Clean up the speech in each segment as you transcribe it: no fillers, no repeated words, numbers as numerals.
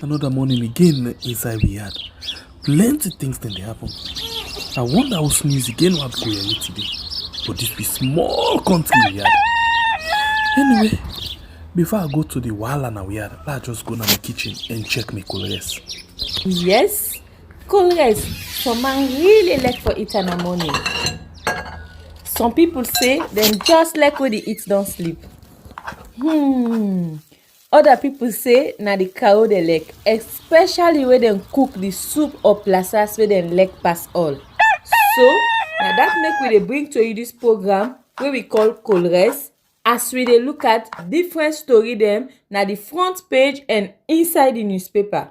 Another morning again inside we had plenty things then they happen. I wonder how news again what go here today. But this be small country we had. Anyway, before I go to the wahala now we had, let's just go to my kitchen and check my colors. Yes, colors. Some man really like for eat in the morning. Some people say them just like when they eat don't sleep. Other people say na the cow they like, especially when they cook the soup or plasas where they like pass all. So now that make we dey bring to you this program where we call Colres, as we dey look at different story them na the front page and inside the newspaper.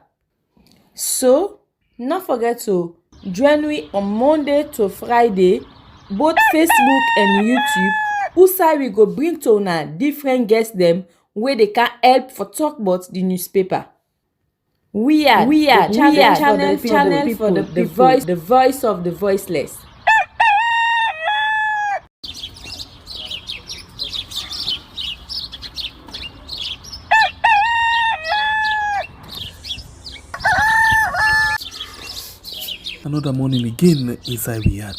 So not forget to join me on Monday to Friday, both Facebook and YouTube. Usai we go bring to una different guests them where they can help for talk about the newspaper. We are channel for the voice of the voiceless. Another morning again inside we had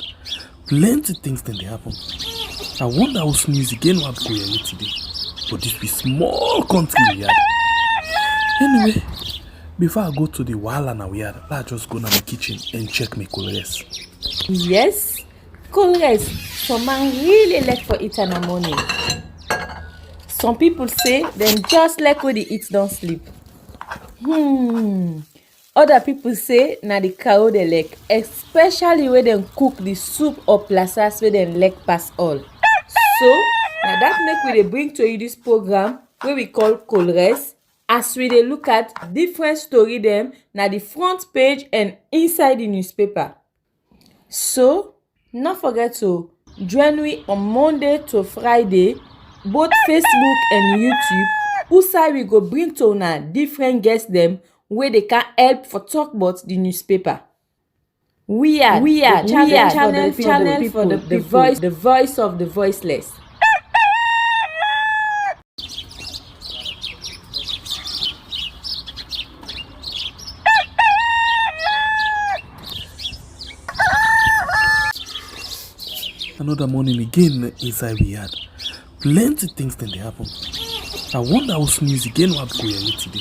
plenty things then they happen. I wonder how news again what go here today. But this be small country we had. Anyway, before I go to the wahala now we had, let's just go to my kitchen and check my colors. Yes, colors. Some man really like for eat in the morning. Some people say them just like when they eat don't sleep. Other people say na the cow they like, especially when they cook the soup or plasas where they like pass all. So now that make we dey bring to you this program where we call Colres, as we dey look at different story them na the front page and inside the newspaper. So not forget to join me on Monday to Friday, both Facebook and YouTube. Usai we go bring to una different guests them where they can help for talk about the newspaper. We are channel for the voice of the voiceless. Another morning again inside we had plenty things then they happen. I wonder how news again what go here today.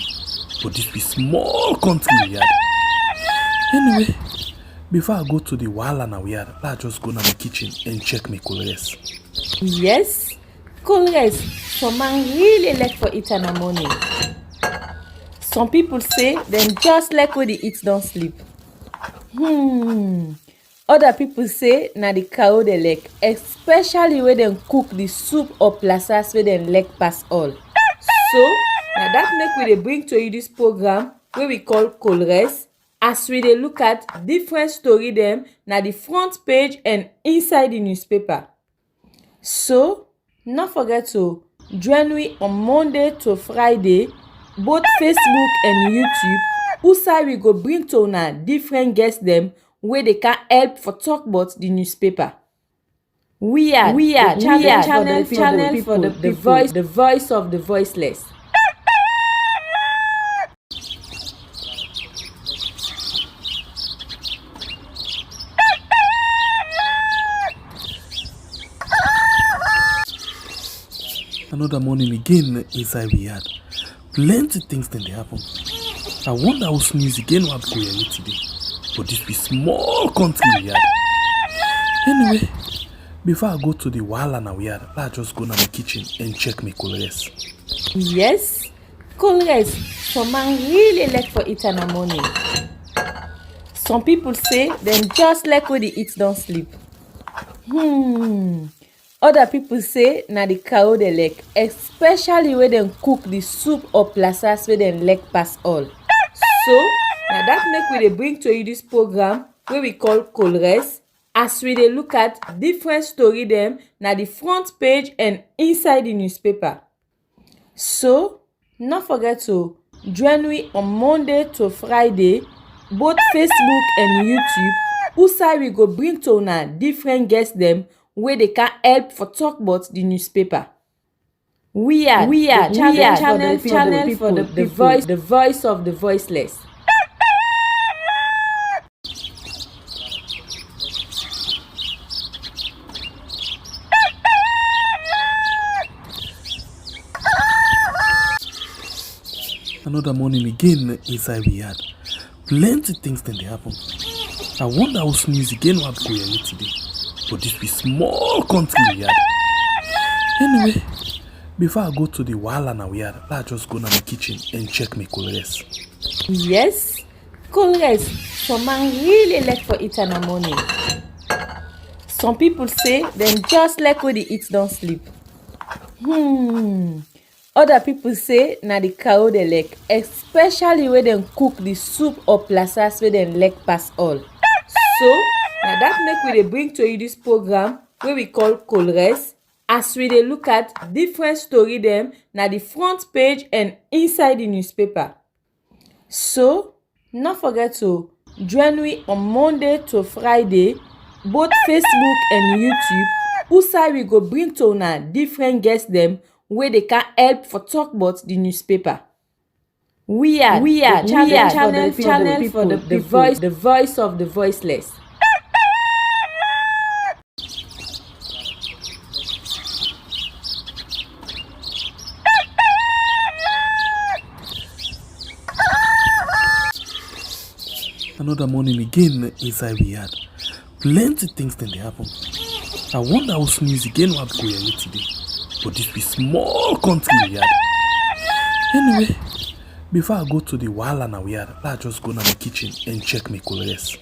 But this be small country we had. Anyway, before I go to the wahala now we had, let's just go to my kitchen and check my colors. Yes, colors. Some man really like for eat in the morning. Some people say them just like when they eat don't sleep. Other people say na the cow they like, especially when they cook the soup or plasas where they like pass all. So now that make we dey bring to you this program where we call Colres, as we dey look at different story them na the front page and inside the newspaper. So not forget to join me on Monday to Friday, both Facebook and YouTube. Usai we go bring to una different guests them where they can help for talk about the newspaper. We are channel for the voice of the voiceless. Another morning again inside we had plenty things then they happen. I wonder how news again what go here today. But this be small country we had. Anyway, before I go to the wahala now we had, let's just go to my kitchen and check my colors. Yes, colors. Some man really like for eat in the morning. Some people say them just like when they eat don't sleep. Other people say na the cow they like, especially when they cook the soup or plasas where they like pass all. So now that make we dey bring to you this program where we call Colres, as we dey look at different story them na the front page and inside the newspaper. So not forget to join me on Monday to Friday, both Facebook and YouTube. Usai we go bring to una different guests them where they can help for talk about the newspaper. We are channel for the voice of the voiceless. Another morning again inside we had plenty things then they happen. I wonder how sneeze again what go here today. But this be small country we had. Anyway, before I go to the wahala now we had, let's just go to my kitchen and check my colors. Yes, colors. Some man really like for eat in the morning. Some people say them just like when they eat don't sleep. Other people say na the cow they like, especially when they cook the soup or plasas where they like pass all. So now that make we dey bring to you this program where we call Colres, as we dey look at different story them na the front page and inside the newspaper. So not forget to join me on Monday to Friday, both Facebook and YouTube. Usai we go bring to una different guests them where they can help for talk about the newspaper. We are channel for the voice of the voiceless. Another morning again inside we had plenty things then they happen. I wonder how sneeze again what go here today. But this be small country we had. Anyway, before I go to the wahala now we had, let's just go to my kitchen and check my colors.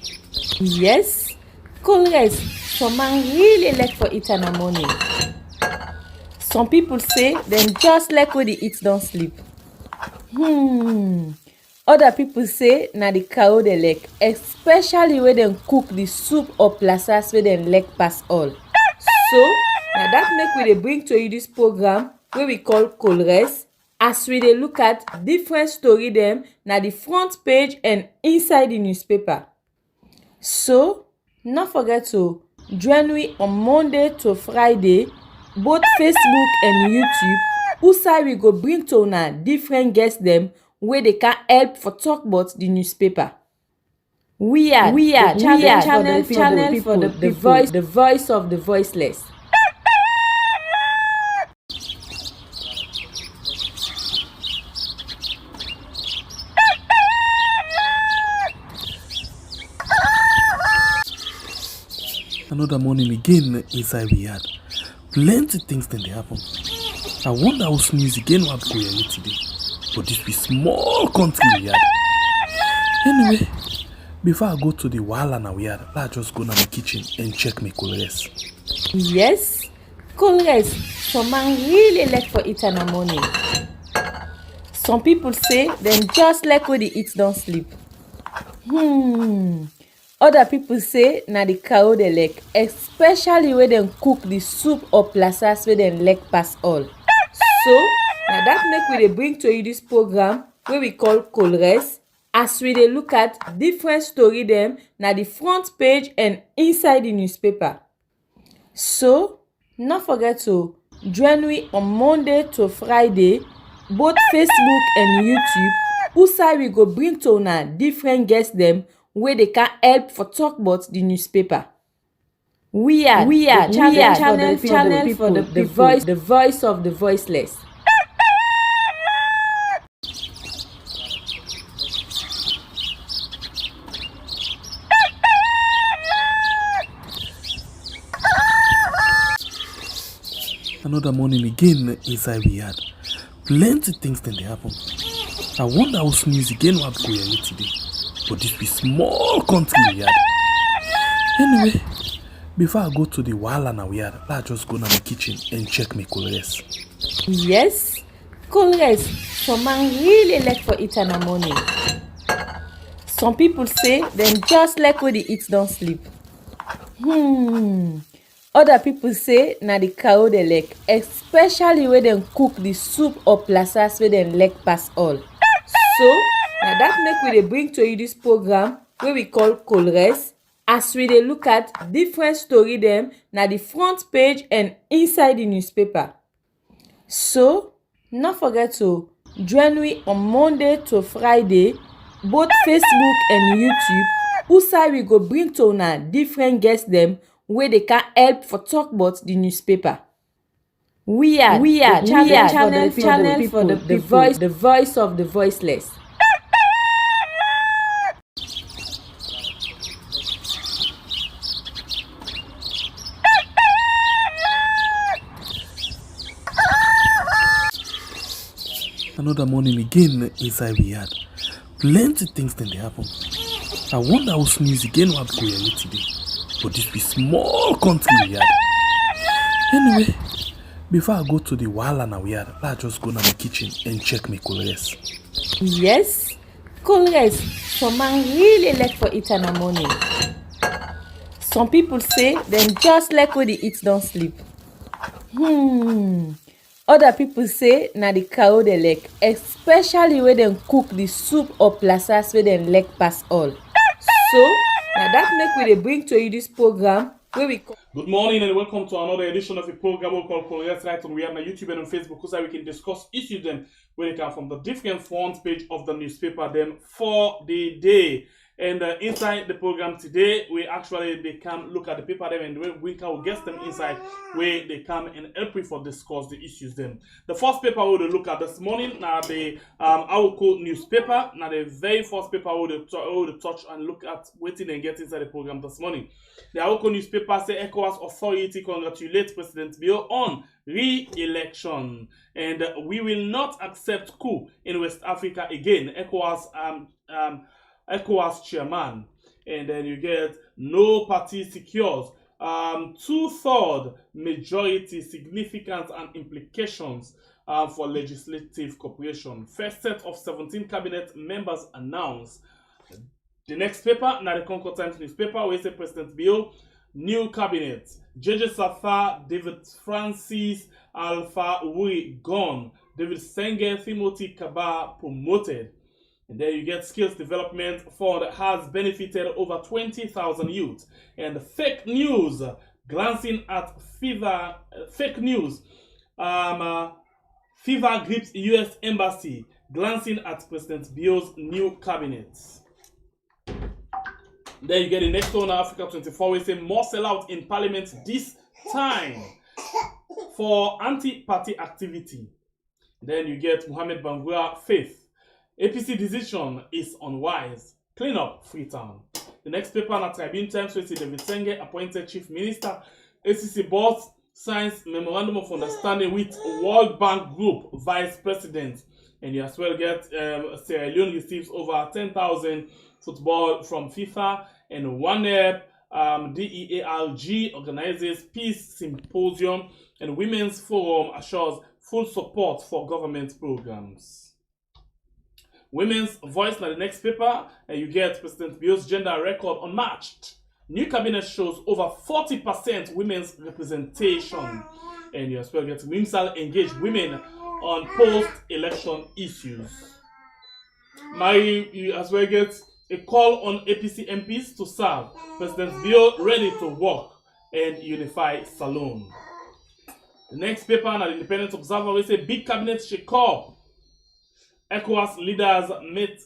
Yes, colors. Some man really like for eat in the morning. Some people say them just like when they eat don't sleep. Other people say na the cow they like, especially when they cook the soup or plasas where they like pass all. So now that make we dey bring to you this program where we call Colres, as we dey look at different story them na the front page and inside the newspaper. So not forget to join me on Monday to Friday, both Facebook and YouTube. Usai we go bring to una different guests them where they can help for talk about the newspaper. We are channel for the voice of the voiceless. Another morning again inside we had plenty things then they happen. I wonder how sneeze again what go here today. But this be small country we had. Anyway, before I go to the wahala now we had, let's just go to my kitchen and check my colors. Yes, colors. Some man really like for eat in the morning. Some people say them just like when they eat don't sleep. Other people say na the cow they like, especially when they cook the soup or plasas where they like pass all. So now that make we dey bring to you this program where we call Colres, as we dey look at different story them na the front page and inside the newspaper. So not forget to join me on Monday to Friday, both Facebook and YouTube. Usai we go bring to una different guests them where they can help for talk about the newspaper. We are channel for the voice of the voiceless. Another morning again inside we had plenty things then they happen. I wonder how sneeze again what go here today. But this be small country we had. Anyway, before I go to the wahala now we had, let's just go to my kitchen and check my colors. Yes, colors. Some man really like for eat in the morning. Some people say them just like when they eat don't sleep. Other people say na the cow they like, especially when they cook the soup or plasas where they like pass all. So now that make we dey bring to you this program where we call Colres, as we dey look at different story them na the front page and inside the newspaper. So, not forget to join me on Monday to Friday, both Facebook and YouTube, who we go bring to una different guests them where they can help for talk about the newspaper. We are the channel for the people, the voice of the voiceless. Another morning again inside we had plenty things then they happen. I wonder how sneeze again what go here today. But this be small country we had. Anyway, before I go to the wahala now we had, let's just go to my kitchen and check my colors. Yes, colors. Some man really like for eat in the morning. Some people say them just like when they eat don't sleep. Other people say na the cow they like, especially when they cook the soup or plasas where they like pass all. So now that make we dey bring to you this program where we call. Good morning and welcome to another edition of the program we call Colors Right on we have on YouTube and on Facebook so we can discuss issues them where they come from the different front page of the newspaper them for the day. And inside the program today, they can look at the paper them and we can guess them inside where they come and help you for discuss the issues them. The first paper we will look at this morning now the Awoko newspaper. Now the very first paper we will touch and look at waiting and get inside the program this morning. The Awoko newspaper say Ecowas authority congratulates President Bio on re-election and we will not accept coup in West Africa again. Ecowas chairman, and then you get no party secures 2/3 majority significance and implications for legislative cooperation. First set of 17 cabinet members announced. The next paper, now the Concord Times newspaper, where say President Bio, new cabinet. JJ Saffa, David Francis, Alpha Wuri gone. David Sengeh, Timothy Kaba promoted. And then you get skills development fund has benefited over 20,000 youth. And fake news, glancing at fake news. Fever grips U.S. embassy, glancing at President Bio's new cabinet. Then you get the next one, Africa 24, we say more sellout in parliament this time for anti-party activity. Then you get Mohamed Bangura faith. APC decision is unwise. Clean up Freetown. The next paper on Tribune Times we see David Sengeh appointed chief minister. ACC board signs memorandum of understanding with World Bank Group vice president. And you as well get Sierra Leone receives over 10,000 football from FIFA and OneApp. DEARG organizes peace symposium and women's forum assures full support for government programs. Women's voice now the next paper, and you get President Bio's gender record unmatched. New cabinet shows over 40% women's representation. And you as well get WIMSAL engage women on post-election issues. You as well get a call on APC MPs to serve. President Bio ready to work and unify Salone. The next paper on the Independent Observer we say big cabinet shake up. ECOWAS leaders met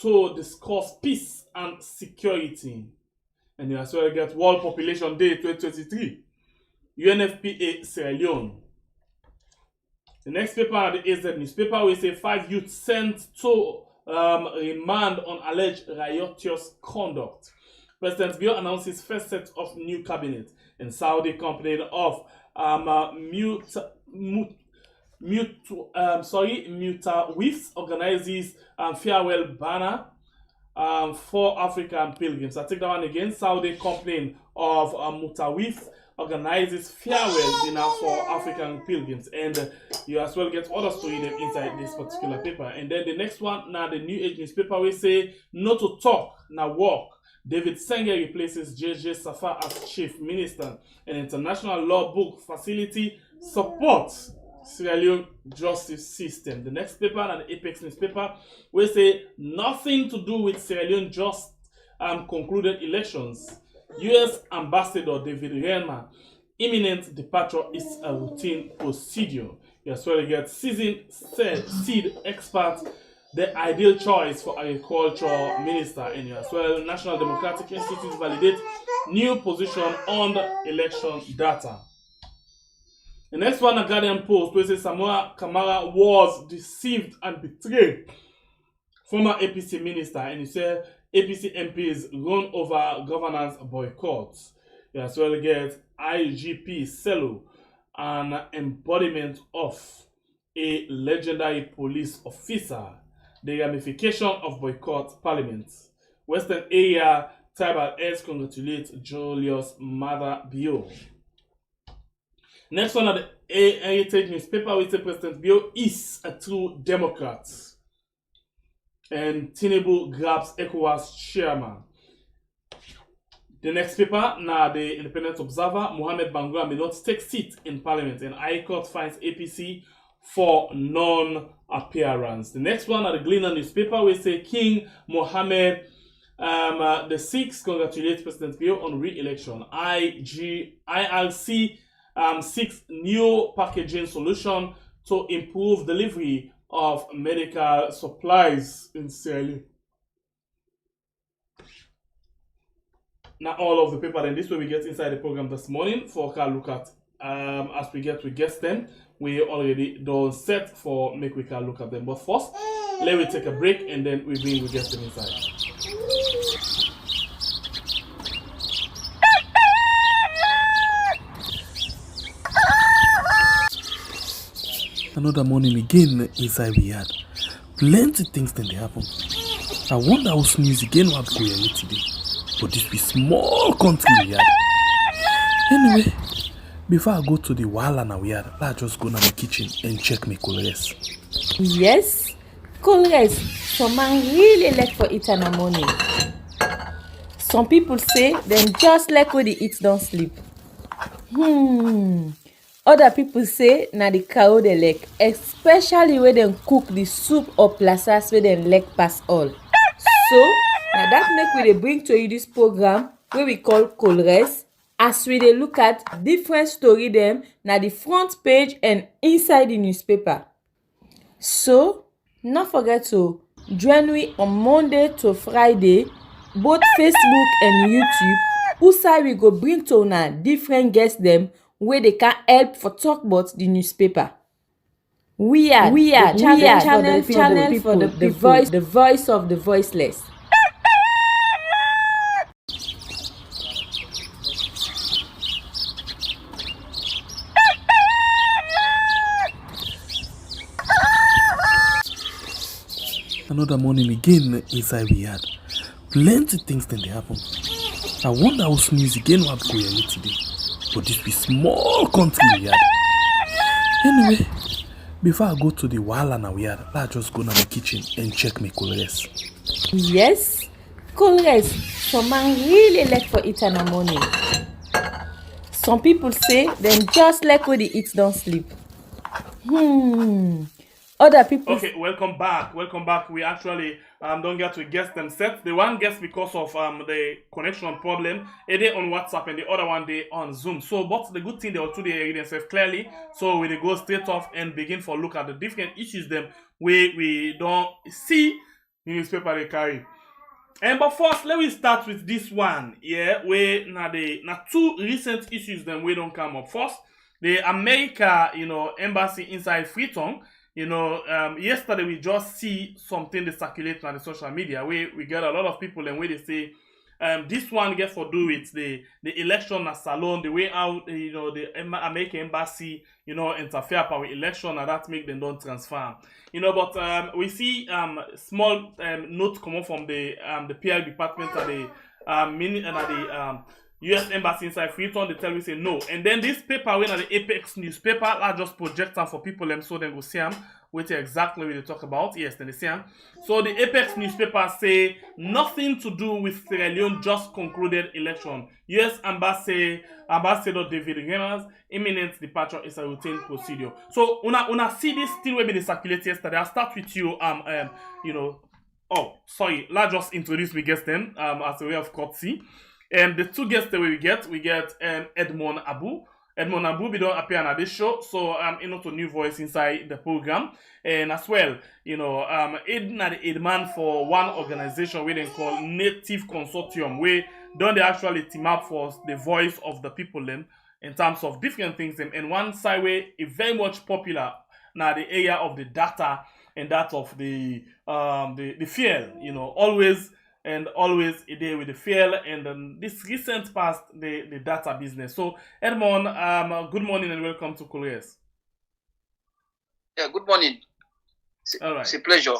to discuss peace and security. And you as well get World Population Day 2023. UNFPA Sierra Leone. The next paper at the AZ newspaper we say 5 youths sent to remand on alleged riotous conduct. President Bio announces first set of new cabinet. And Saudi complained of Mutawif organizes farewell banner for African pilgrims. I take that one again. Saudi complain of Mutawif organizes farewell dinner for African pilgrims. And you as well get other story them inside this particular paper. And then the next one, now the New Age newspaper we say no to talk, now walk. David Sengeh replaces JJ Saffa as chief minister. An international law book facility supports Sierra Leone justice system. The next paper and the Apex newspaper we say nothing to do with Sierra Leone just concluded elections. U.S. Ambassador David Rema Imminent departure is a routine procedure. You as well get seasoned seed experts, the ideal choice for agriculture minister, and you as well National Democratic Institute validate new position on the election data. The next one, a Guardian Post, where says Samoa Kamara was deceived and betrayed. Former APC minister, and he said APC MPs run over governance boycotts. You as well get IGP Selo, an embodiment of a legendary police officer. The ramification of boycott parliament. Western area tribal heads congratulate Julius Mother Bio. Next one at the Heritage newspaper, we say President Bio is a true Democrat. And Tinubu grabs Ecowas chairman. The next paper, now the Independent Observer, Mohamed Bangura may not take seat in parliament, and High Court finds APC for non-appearance. The next one, at the Gleaner newspaper, we say King Mohammed the Sixth congratulates President Bio on re-election. IRC seeks new packaging solution to improve delivery of medical supplies in Sierra. Now all of the paper, then this way we get inside the program this morning for a look at as we get to guess them. We already done set for make we can look at them. But first, let me take a break and then we get them inside. Another morning again inside we had plenty things then they happen. I wonder how news again what go here today. But this be small country we had. Anyway, before I go to the wala now we had, let's just go to my kitchen and check my colors. Yes, colors. Some man really like for it in the morning. Some people say them just like when they eat don't sleep. Other people say na the cow they like, especially when they cook the soup or plasas where they like pass all. So now that make we dey bring to you this program where we call Colres, as we dey look at different story them na the front page and inside the newspaper. So not forget to join me on Monday to Friday, both Facebook and YouTube. Usai we go bring to una different guests them where they can help for talk about the newspaper. We are channel for the voice of the voiceless. Another morning again inside we had plenty things then they happen. I wonder how news again what go here today. But this be small country we had. Anyway, before I go to the wala now we had, let's just go to my kitchen and check my colors. Yes, colors. Some man really like for it in the morning. Some people say them just like when they eat don't sleep. Other people. Okay, welcome back. We actually don't get to guess them set. The one guess because of the connection problem. A day on WhatsApp and the other one day on Zoom. So, but the good thing they are two they read themselves clearly. So we go straight off and begin for look at the different issues them we don't see in newspaper they carry. But first, let me start with this one. Yeah, where now two recent issues them we don't come up. First, the America embassy inside Freetown. Yesterday we just see something that circulates on the social media where we get a lot of people and where they say this one gets to do with the election at Salon, the way out the American embassy interfere with election and that make them don't transfer. But we see small note come from the PR department at the US embassy inside Freetown. They tell me say no, and then this paper when at the Apex newspaper I just project them for people them so they go see them which exactly what they talk about. Yes, then they see them. So the Apex newspaper say nothing to do with Sierra Leone just concluded election. US Ambassador David Reynolds imminent departure is a routine procedure. So una see this thing where they circulate yesterday. I'll start with you oh sorry, let's just introduce we guests then as a way of courtesy. The two guests that we get Edmond Abu, Edmond Abubi don't appear on this show, so I'm not a new voice inside the program. And as well, it demand for one organization we then call Native Consortium, where don't they actually team up for the voice of the people them in terms of different things them. And one side way is very much popular now the area of the data and that of the fuel, always a day with the fuel and this recent past the data business. So Edmond, good morning and welcome to Couriers. Yeah, good morning. All right. It's a pleasure.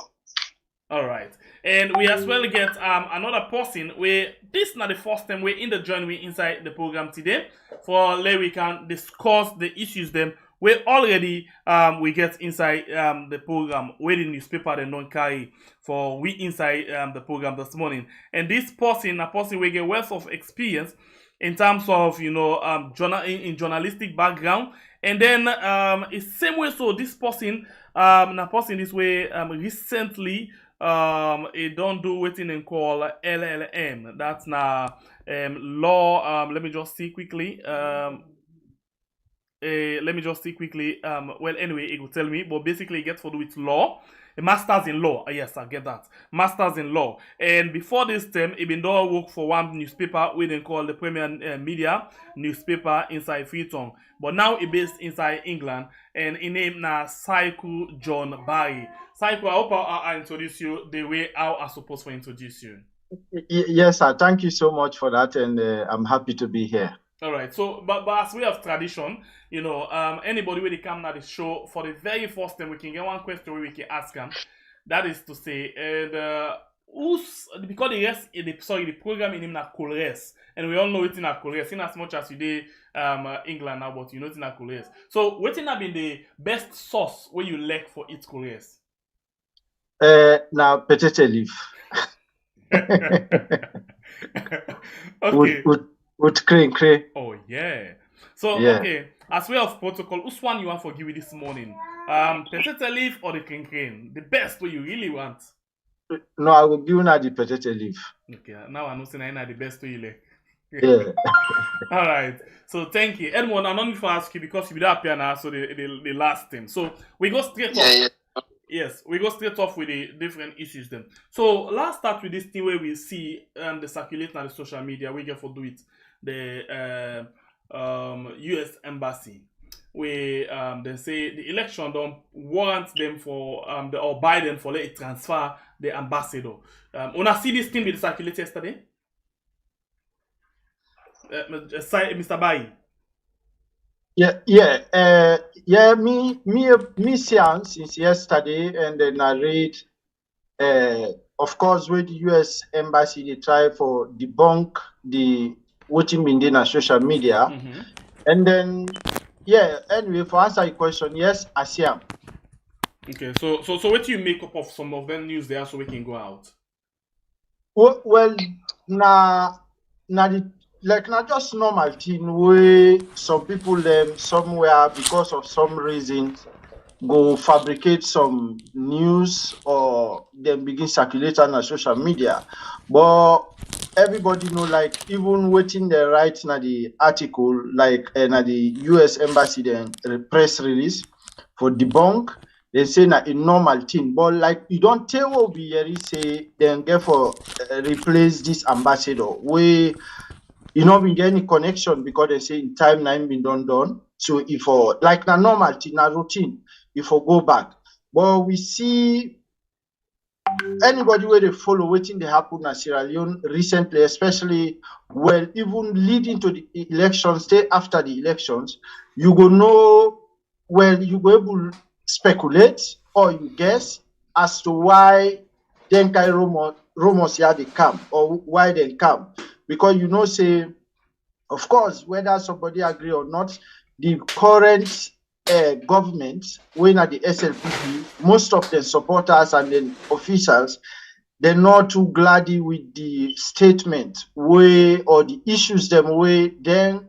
All right. And we as well get another person where this is not the first time we're in the join we inside the program today for where we can discuss the issues them we already we get inside the program where the newspaper they don't carry for we inside the program this morning. And this person, a person we get wealth of experience in terms of in journalistic background. And then it's same way so this person this way recently it don't do what in call LLM. That's now law. Let me just see quickly. Well, anyway, it will tell me, but basically, it gets to do with law. A master's in law. Yes, I get that. Master's in law. And before this term, it been done work for one newspaper we then call the Premier Media newspaper inside Freetown. But now it based inside England, and in name now Cycle John Barry. Cycle, I hope I introduce you the way how I supposed to introduce you. Yes, sir. Thank you so much for that, and I'm happy to be here. All right. So, but as we have tradition, anybody when they come to the show for the very first time, we can get one question where we can ask them. That is to say, because the program in him na Couriers, and we all know it's in a Couriers, in as much as you did England now, but you know it's in a Couriers. So, what have been the best source where you like for its Couriers? Now, potato leaf. Okay. With crane. Oh yeah. So Yeah. okay, as way of protocol, which one you want for give you this morning? Potato leaf or the crane? The best way you really want. No, I will give you now the potato leaf. Okay, now I know saying the best way you like. Yeah. All right. So thank you, Edmond. I'm not going to ask you because you don't appear now. So the last thing. So we go straight off. Yeah. Yes, we go straight off with the different issues then. So let's start with this thing where we see the circulate on the social media. We get for do it the U.S. embassy where they say the election don't warrant them for or Biden for let it transfer the ambassador. Una see this thing with circulate yesterday? Mr. Bayi. Me since yesterday, and then I read, of course, with the U.S. embassy, they try for debunk the voting been on social media, and then anyway, for answer your question, yes, I see them. Okay, so what do you make up of some of them news there so we can go out? Well, now not just normal thing where some people them somewhere because of some reasons go fabricate some news or then begin circulate on social media. But everybody know, like, even waiting the right na the article, like na the US embassy then press release for debunk, they say na a normal thing. But like, you don't tell what we say then get for replace this ambassador where you know been get any connection because they say in time nine been done. So if like na normal thing, na routine, if we go back. But we see anybody where they follow waiting they happen in Sierra Leone recently, especially even leading to the elections, day after the elections, you go know, you go able to speculate or you guess as to why then kind rumors here they come or why they come. Because say, of course, whether somebody agree or not, the current government, when at the SLPP, most of the supporters and the officials, they're not too glad with the statement or the issues them way then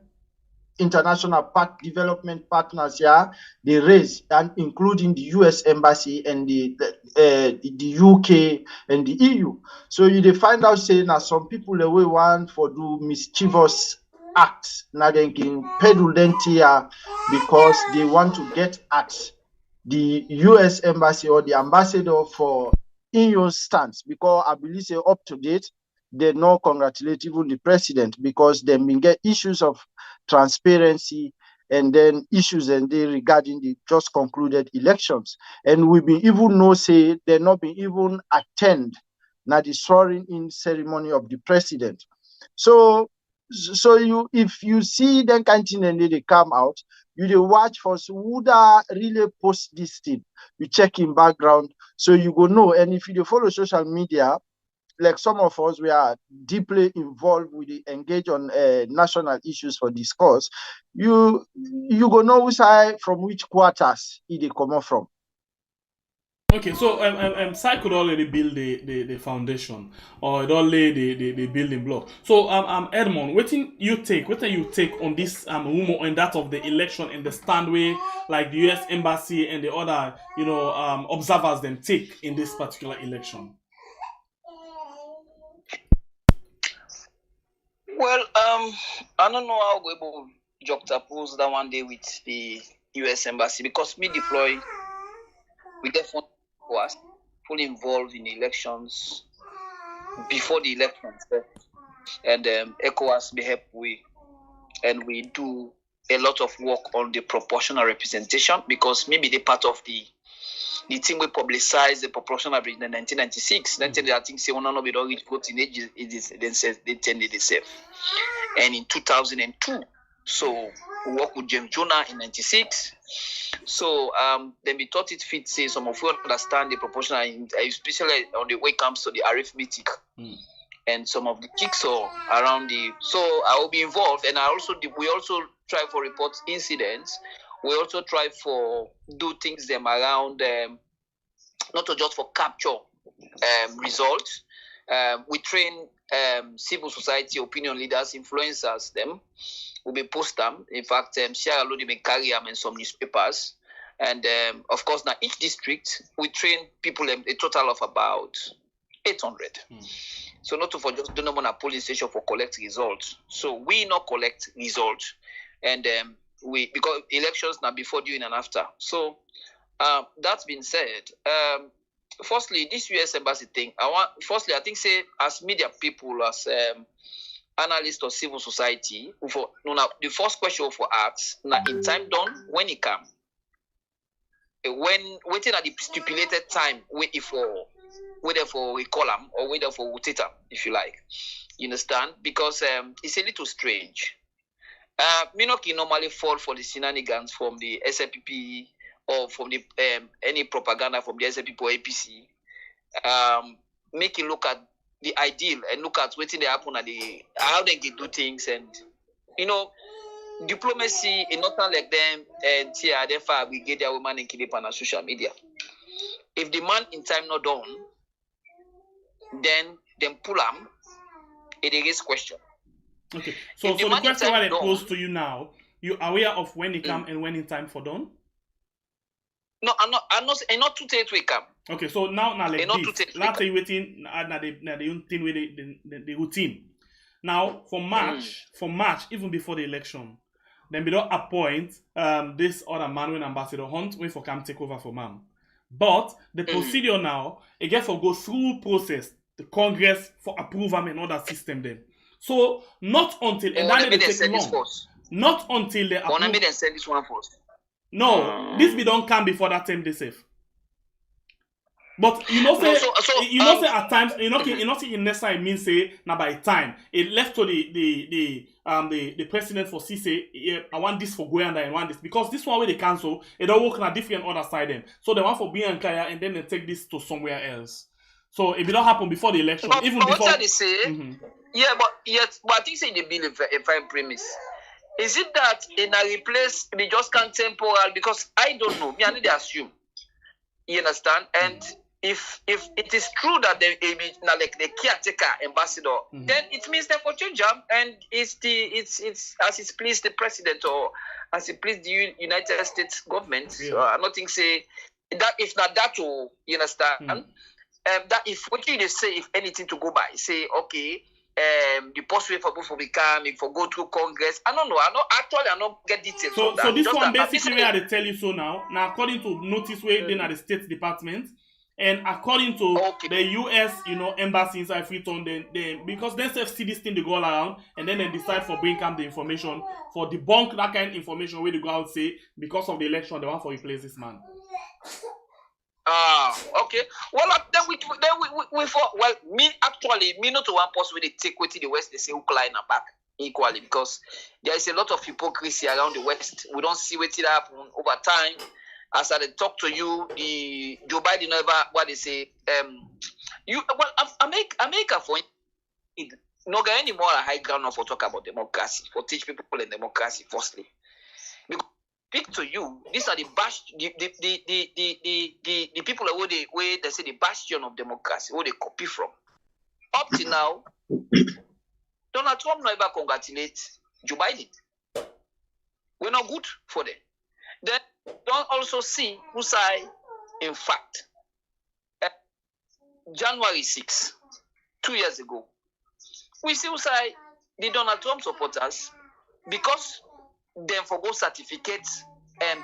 international development partners here they raise, and including the US embassy and the UK and the EU. So you find out saying that some people the way want for do mischievous act na dem can pedal them here because they want to get at the US embassy or the ambassador for in your stance, because I believe say up to date they not congratulate even the president because they been get issues of transparency and then issues and they regarding the just concluded elections. And we been even know say they not been even attend now the swearing in ceremony of the president. So you if you see them kind thing and they come out, you dey watch for who that really post this thing. You check in background so you go know. And if you dey follow social media, like some of us, we are deeply involved with the engage on national issues for discourse. You go know which side from which quarters they come out from. Okay, so Sai could already build the foundation or it all lay the building block. So Edmond, what you take on this rumor and that of the election and the stand way like the US embassy and the other observers then take in this particular election? Well, I don't know how we will juxtapose that one day with the US embassy because we definitely was fully involved in elections before the elections, and Ecowas behave and we do a lot of work on the proportional representation because maybe the part of the team we publicized the proportional in 1996. Then I think say one we don't reach voting age then says they tended the safe, and in 2002. So we work with James Jonah in 96. So then we thought it fit say some of you understand the proportional, especially on the way it comes to the arithmetic and some of the jigsaw around the. So I will be involved, and we also try for report incidents. We also try for do things them around not just for capture results. We train civil society opinion leaders, influencers them. We be post them. In fact, Sierra Leone may carry them in some newspapers. And of course, now each district, we train people a total of about 800. So not to for just do not a polling station for collect results. So we not collect results. And because elections now before, during, and after. So that's been said. Firstly, this US embassy thing, I think say as media people, as analysts or civil society, the first question for ask, now in time done, when it come. When waiting at the stipulated time, whether for a column or whether for Utita, if you like. You understand? Because it's a little strange. Me not normally fall for the shenanigans from the SLPP or from the any propaganda from the SLPP or APC. Make it look at the ideal and look at what they happen at how they can do things, and diplomacy is not like them and therefore we get their woman and kill it on social media. If the man in time not done, then pull them, it is question. Okay, so the question I pose to you now, you aware of when it come and when in time for done? No, I'm not too late we come. Okay, so now like this. Let's say waiting the thing with the routine. Now for March, even before the election, then we don't appoint this other man when Ambassador Hunt wait for come take over for man. But the procedure now, it gets to go through process, the Congress for approval and all that system then. So not until and that they take long. Not until they approve. Maybe they send this one first. No, this be don't come before that time they safe. But say at times in necessarily means say now by time it left to the president for say I want this for Guyana and want this because this one where they cancel it don't work on a different other side them. So they want for being and Kaya and then they take this to somewhere else. So if it don't happen before the election, but even before what they say, but I think say the bill is a fine premise. Is it that in a replace they just can't temporal? Because I don't know. Me, I need to assume. You understand? And if it is true that they like the caretaker ambassador, then it means they for change them, and it's as it please the president or as it please the United States government. Yeah. So I'm not think say that if not that you understand. That if what you say if anything to go by, say okay, the post way for people become, if for go through Congress. I don't know. I don't get details So on that. so this Just one that, basically where I tell you so now. Now according to notice where then at the State Department, and according to the US, embassy inside Freetown, then because then see this thing they go all around, and then they decide for bring up the information for debunk that kind of information where they go out say because of the election they want for replace this man. Okay. Well, then we for me not to one post where they take with the West, they say who line and back equally because there is a lot of hypocrisy around the West. We don't see what it happen over time. As I talk to you, the Joe Biden ever what they say, America for it not get any more a high ground for talk about democracy, for teach people in democracy firstly. Because speak to you, these are the people where they say the bastion of democracy, where they copy from. Up to now, Donald Trump never congratulate Joe Biden. We're not good for them. Then don't also see who say, in fact, January 6, 2 years ago, we see who say the Donald Trump supporters because them for go certificate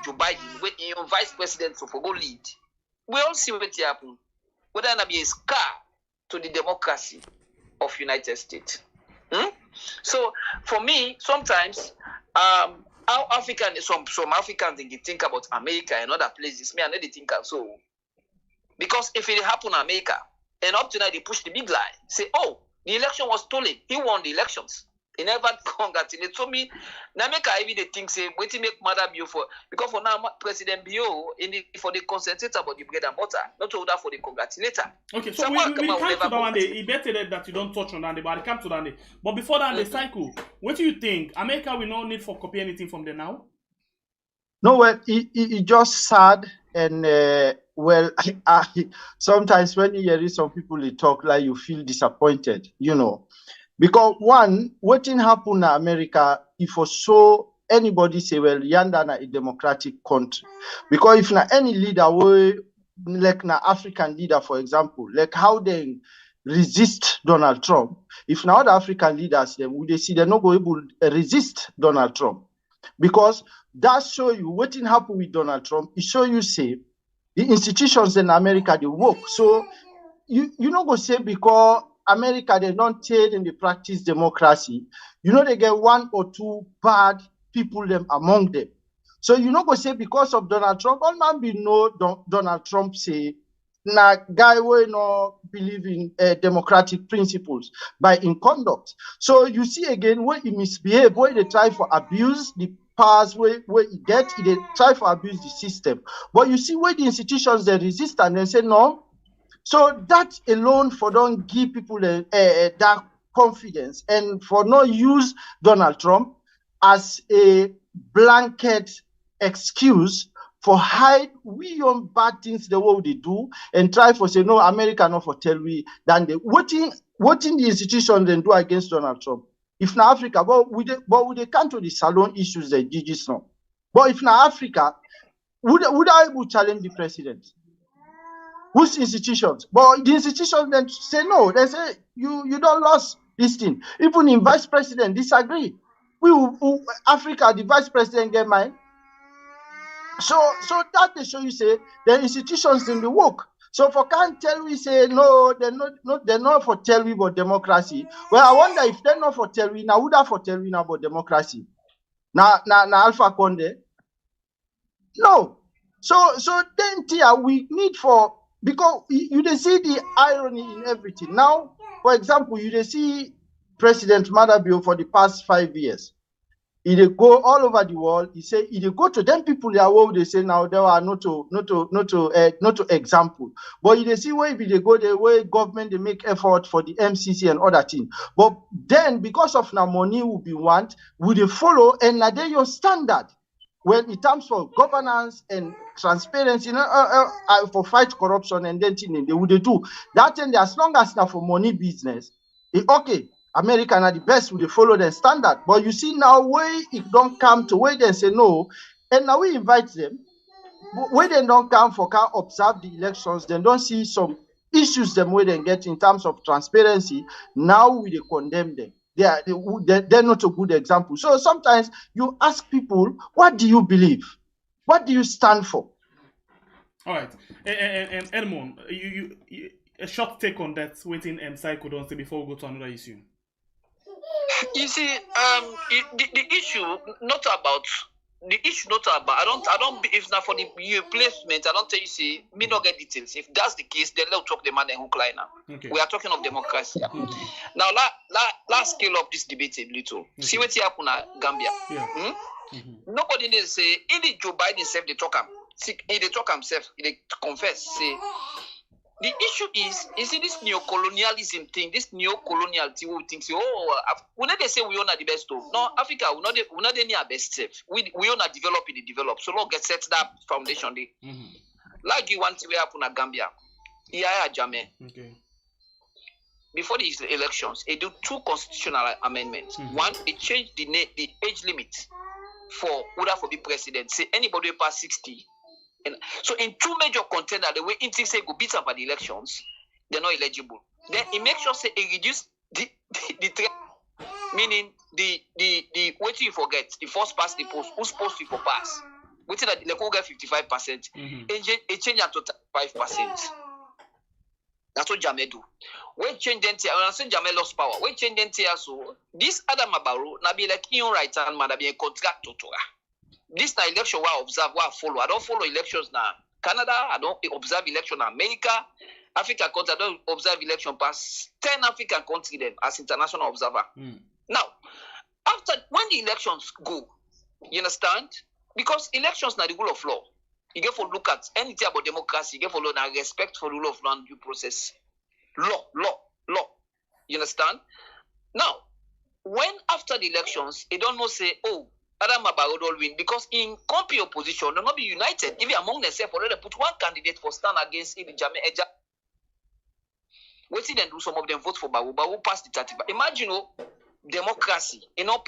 Joe Biden when he vice president for go lead. We all see what happen. Whether it be a scar to the democracy of United States. So for me, sometimes how African some Africans they think about America and other places. Me, I know they think so. Because if it happen in America, and up to now they push the big lie, say, oh, the election was stolen. He won the elections. He never congratulated. So me, now make I even think say, wait to make mother Bio for because for now President Bio for the concentrate about the bread and butter, not to that for the congratulator. Okay, so we come to that one day. It better that you don't touch on that day, but I come to that day. But before that, the cycle. What do you think? America will not need for copy anything from them now? No, well, it just sad and sometimes when you hear some people they talk like you feel disappointed, because one, what thing happen in America if for so anybody say well yanda na a democratic country, because if na any leader way like na African leader for example, like how they resist Donald Trump, if now other African leaders them would they see they're not going to resist Donald Trump. Because that show you what thing happen with Donald Trump. It show you say the institutions in America they work. So you not go say because America they don't take and they practice democracy. They get one or two bad people them among them. So you not go say because of Donald Trump. All man be know Donald Trump say na guy will not believe in democratic principles by in conduct. So you see again where he misbehave, where they try for abuse the powers where he get, they try for abuse the system. But you see where the institutions they resist and they say no. So that alone for don't give people that confidence and for not use Donald Trump as a blanket excuse for hide we on bad things the way they do and try for say no America not for tell we than they what in the institution then do against Donald Trump. If na Africa, but we they come to the salon issues that Gigi's now. But if na Africa, would I able challenge the president? Whose institutions? But the institutions then say no. They say you don't lost this thing. Even in vice president disagree. Africa, the vice president get mine. So that they show you say the institutions in the work. So for can't tell we say no, they're not for tell we about democracy. Well, I wonder if they're not for tell we now, would have for tell we now about democracy? Na Alpha Conde. No. So then Tia, we need for because you see the irony in everything. Now, for example, you see President Madabio for the past 5 years. He go all over the world. He say he go to them people there where they say now there are not to example. But they see where if they go the way government they make effort for the MCC and other things. But then because of now money will be want, will they follow and now they your standard when in terms of governance and transparency, for fight corruption and then they would do that. And as long as now for money business, okay. American are the best with the follow the standard. But you see now where it don't come to where they say no, and now we invite them. Where they don't come for can observe the elections, they don't see some issues them where they get in terms of transparency, now we condemn them. They're not a good example. So sometimes you ask people, what do you believe? What do you stand for? All right. And Edmond, you a short take on that waiting cycle, don't say, before we go to another issue. You see, the issue not about I don't if not for the replacement, I don't tell you say me not get details. If that's the case, then let's talk the man and hook line now. Okay. We are talking of democracy. Now let's scale up this debate a little. Okay. See what happen in Gambia. Yeah. Nobody needs to say even Joe Biden himself they talk him. See, he they talk himself, they confess. Say the issue is this neo-colonialism thing, this neo-colonial thing we think, when they say we own the best of, no, Africa, we not any best safe. We own a develop so long get set that foundation there. Like you want to happen in Gambia. Yeah, Jamaica. Okay. Before these elections, they do 2 constitutional amendments. One, they change the age limit for whether for the president. Say anybody past 60. And so in 2 major contenders, the way Inti say go beat up at the elections, they're not eligible. Then he makes sure say he reduce the meaning the what you forget, the first past the post, who's supposed to for pass. Waiting that they go get 55%. It change to 5%. That's what Jame do. When change then when I say Jame lost power, when change then so this Adam Abaro na be like in right hand man be a contract to Torah. This na election where I observe, where I follow. I don't follow elections now. Canada, I don't observe election in America. Africa country, I don't observe election past 10 African countries then as international observer. Now, after when the elections go, you understand? Because elections are the rule of law. You get for look at anything about democracy, you get for law and respect for the rule of law and due process. Law. You understand? Now, when after the elections, they don't know say, oh, Adam Abaro will win because in company opposition, they'll not be united. Even among themselves, already put one candidate for stand against Idi Jame Eja. Waiting and do some of them vote for Bawu. Bawu pass the 35. Imagine democracy,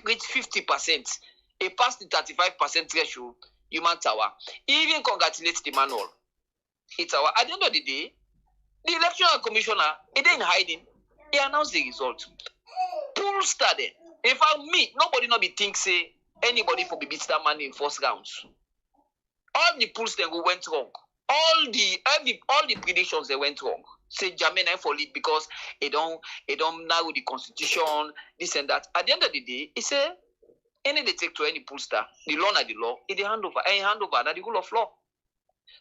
reach 50%. It passed the 35% threshold. Human tower. Even congratulate the manual. It's our at the end of the day, the electoral commissioner, it ain't hiding. He announced the result. Pool started. In fact, nobody not be think say anybody for be beat that man in first rounds. All the polls then went wrong. All the predictions they went wrong. Say Jamaica for lead because it don't narrow the constitution, this and that. At the end of the day, he say any they take to any pollster, the law na the law, it hand over na the rule of law.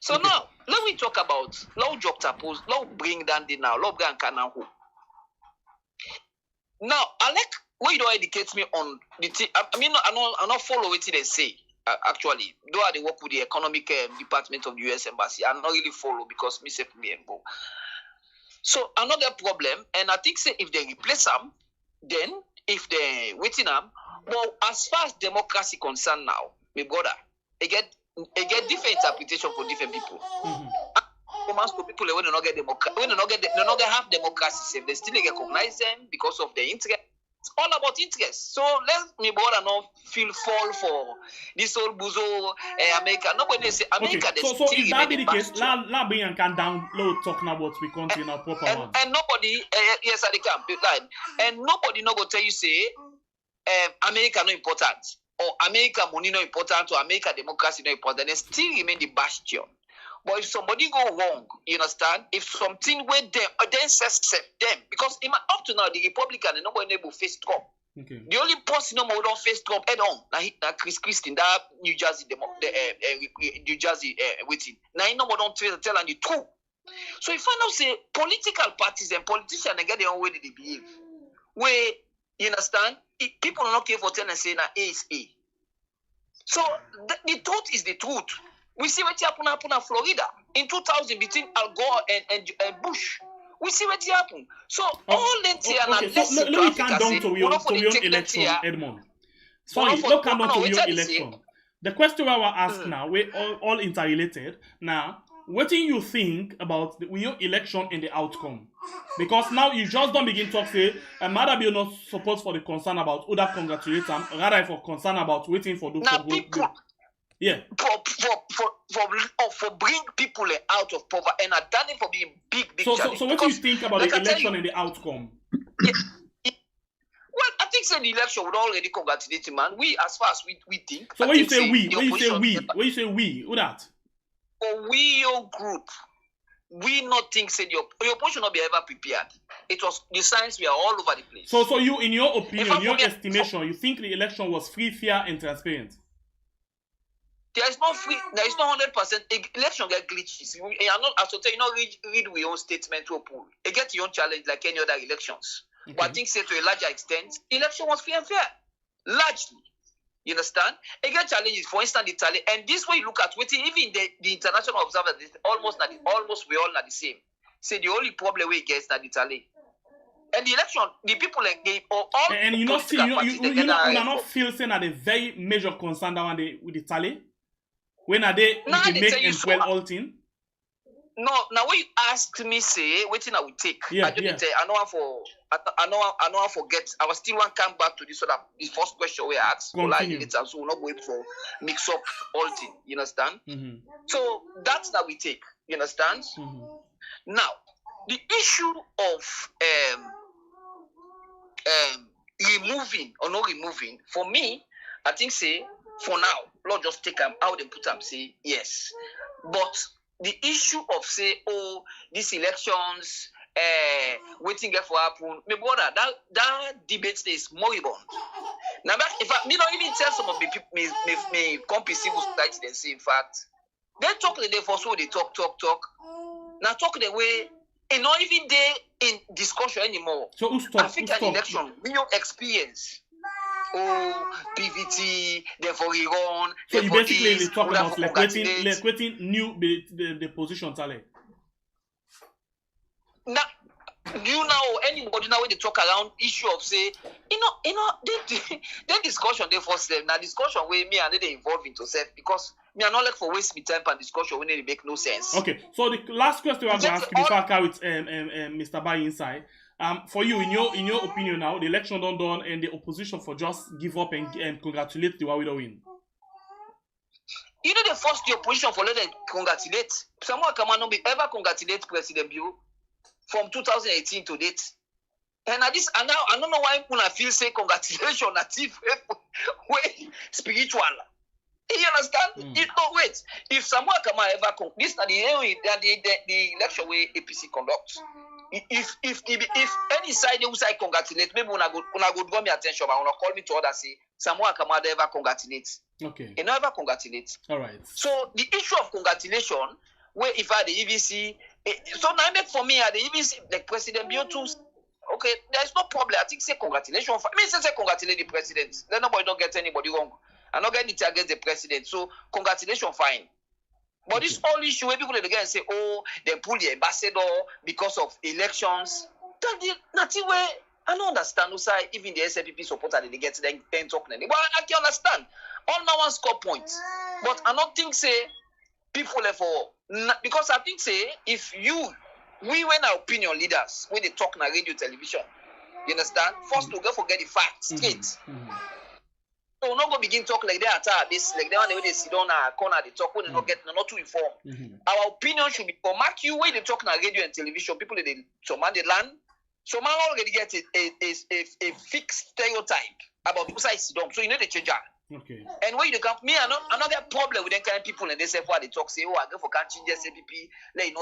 So now let me talk about law juxtapose, law bring down the now, law bring Kanahu. Now, Alec, why you don't educate me on the thing? I mean, I not follow what they say. Actually, though I work with the economic department of the US Embassy, I not really follow because me say me and go. So another problem, and I think say if they replace them, then if they waiting them, but as far as democracy concerned now, my brother, they get different interpretation for different people. To people when they not get democracy, when they not have democracy, they still recognize them because of their interest. It's all about interest. So let me brother not feel fall for this whole buzo America. Nobody say America. Okay. So if that be the case, la bring and can down low talking about we country in a proper one. And nobody yes I can line. And nobody no go tell you say America no important or America money no important or America democracy no important. They still remain the bastion. But if somebody go wrong, you understand? If something where them, then them, because up to now the Republican and nobody able to face Trump. Okay. The only person who don't face Trump head on, now Chris Christie, that New Jersey, New Jersey waiting. Now nobody don't tell the truth. So if I now say political parties and politicians they get their own way they behave, where you understand, people are not care for telling and saying that A is A. So the truth is the truth. We see what happened in Florida in 2000 between Al Gore and Bush. We see what happened. So all that here okay. So let me come down to your election, Edmond. Sorry, let's come down to your election. The question I will ask now, we all interrelated. Now, what do you think about your election and the outcome? Because now you just don't begin to say, Mother be not support for the concern about other congratulate them, rather for concern about waiting for those now people. Yeah. For bring people out of poverty and are done for being big challenge. So what do you think about the election and the outcome? Yeah, well, I think the election would already congratulate him, man. We, as far as we think. So when you say we, when you say we, who that? For we, your group, we not think say the opposition not be ever prepared. It was the signs we are all over the place. So you, in your opinion, your estimation, you think the election was free, fair, and transparent? There is no 100% election get glitches. You are not, as I tell you, not read we own statement to pull. It get your own challenge like any other elections. Okay. But I think say to a larger extent, election was free and fair. Largely. You understand? It get challenges, for instance, Italy. And this way you look at waiting, even the international observers, almost we all are the same. Say the only problem we get is that Italy. And the election, the people like they all and you not see you not feel saying that a very major concern that one with the tally. When are they make and well all thing? No, now when you ask me, say waiting I will take. Yeah, I know I forget. I was still want to come back to this so that the first question we asked. So we'll not going for mix up all thing. You understand? Mm-hmm. So that's that we take. You understand? Mm-hmm. Now, the issue of removing or not removing, for me, I think say for now, Lord just take them out and put them, say yes. But the issue of say, these elections, waiting for happen, my brother, that debate is moribund. Now, if I don't even tell some of the people, me company civil society, they say, in fact, they talk the day for so they talk. Now talk the way, and not even they in discussion anymore. So who's talk? African election, real experience. PVT, therefore Iran. So you basically talk about like waiting new the position, Tale. Now, you know anybody now when they talk around issue of say, they discussion they force them. Now discussion where me and they involve into self because me are not like for waste me time and discussion when they make no sense. Okay, so the last question I'm going to ask you before I carry with Mr. Bai inside. For you, in your opinion now, the election done and the opposition for just give up and congratulate the Wawido win. You know they forced the opposition for let them congratulate. Someone come on be ever congratulate President Bio from 2018 to date. And now I don't know why people feel say congratulations native way spiritual. You understand? You know, wait. If someone come on ever this is the election way APC conducts. If any side they will say congratulate, maybe when I go draw me attention, but when I call me to order say someone come out ever congratulate. Okay. You never congratulate. All right. So the issue of congratulation, where if I the EBC, so now make for me at the EBC like President Bio too. Okay, there's no problem. I think say congratulations. I mean, say congratulate the president. Then nobody don't get anybody wrong. I'm not getting it against the president. So congratulations, fine. But this whole issue where people again say, they pull the ambassador because of elections. That's where I don't understand. Even the SLPP supporter they get them talking. But I can understand. All now one score points. But I don't think say people for because I think say if we when our opinion leaders when they talk on radio television, you understand? First to go forget the facts straight. So we're not going to begin talk like that at this, like the one way they sit down a corner, they talk when they're not too informed. Our opinion should be for mark you when they talk on radio and television, people some man they learn. So man already get a fixed stereotype about who side sit down. So you know they change that. Okay. And when you come, me I not get problem with them kind of people and they say why they talk, say, I go for can't change SAPP, let you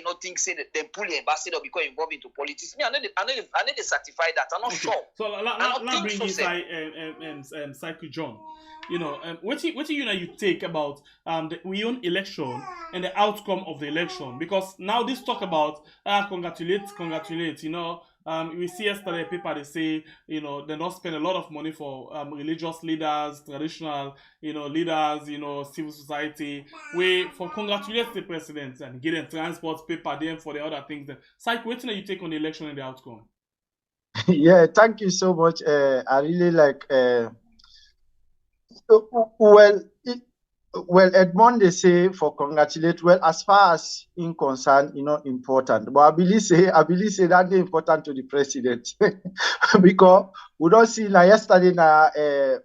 not think say that they pull the ambassador because involved into politics. Me, I need to certify that. I'm not sure. So let bring inside Cycle John. You know, what do you take about the own election and the outcome of the election? Because now this talk about congratulate, you know. We see yesterday paper they say, you know, they don't spend a lot of money for religious leaders, traditional, you know, leaders, you know, civil society. We for congratulate the president and get them transport paper them for the other things. Psych, what do you take on the election and the outcome? Yeah, thank you so much. I really like. Well, Well, Edmond, they say for congratulate. Well, as far as in concern, important. But I believe say that they important to the president because we don't see now yesterday now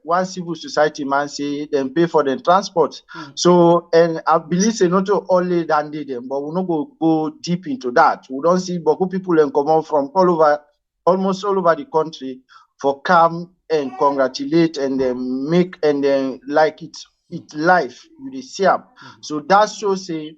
one civil society man say them pay for the transport. So and I believe say not only than them, but we not go deep into that. We don't see Boku people and come out from almost all over the country for come and congratulate and then make and then like it life you dey see am. So that shows say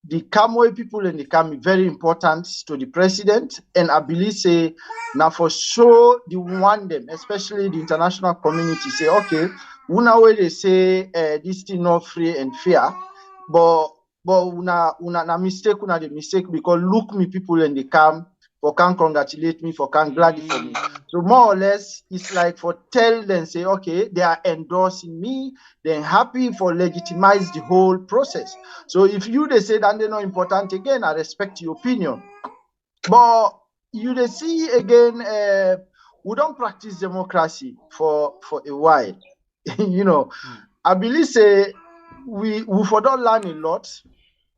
the Kamwe people and the Kam very important to the president, and I believe say now for sure the one them, especially the international community, say okay, una way they say this thing not free and fair, but una na mistake, una the mistake because look me people and the Kam for can congratulate me, for can glad for me. So more or less, it's like for tell them say okay, they are endorsing me, they're happy for legitimize the whole process. So if you they say that they're not important again, I respect your opinion. But you they see again, we don't practice democracy for a while. I believe say we for don't learn a lot,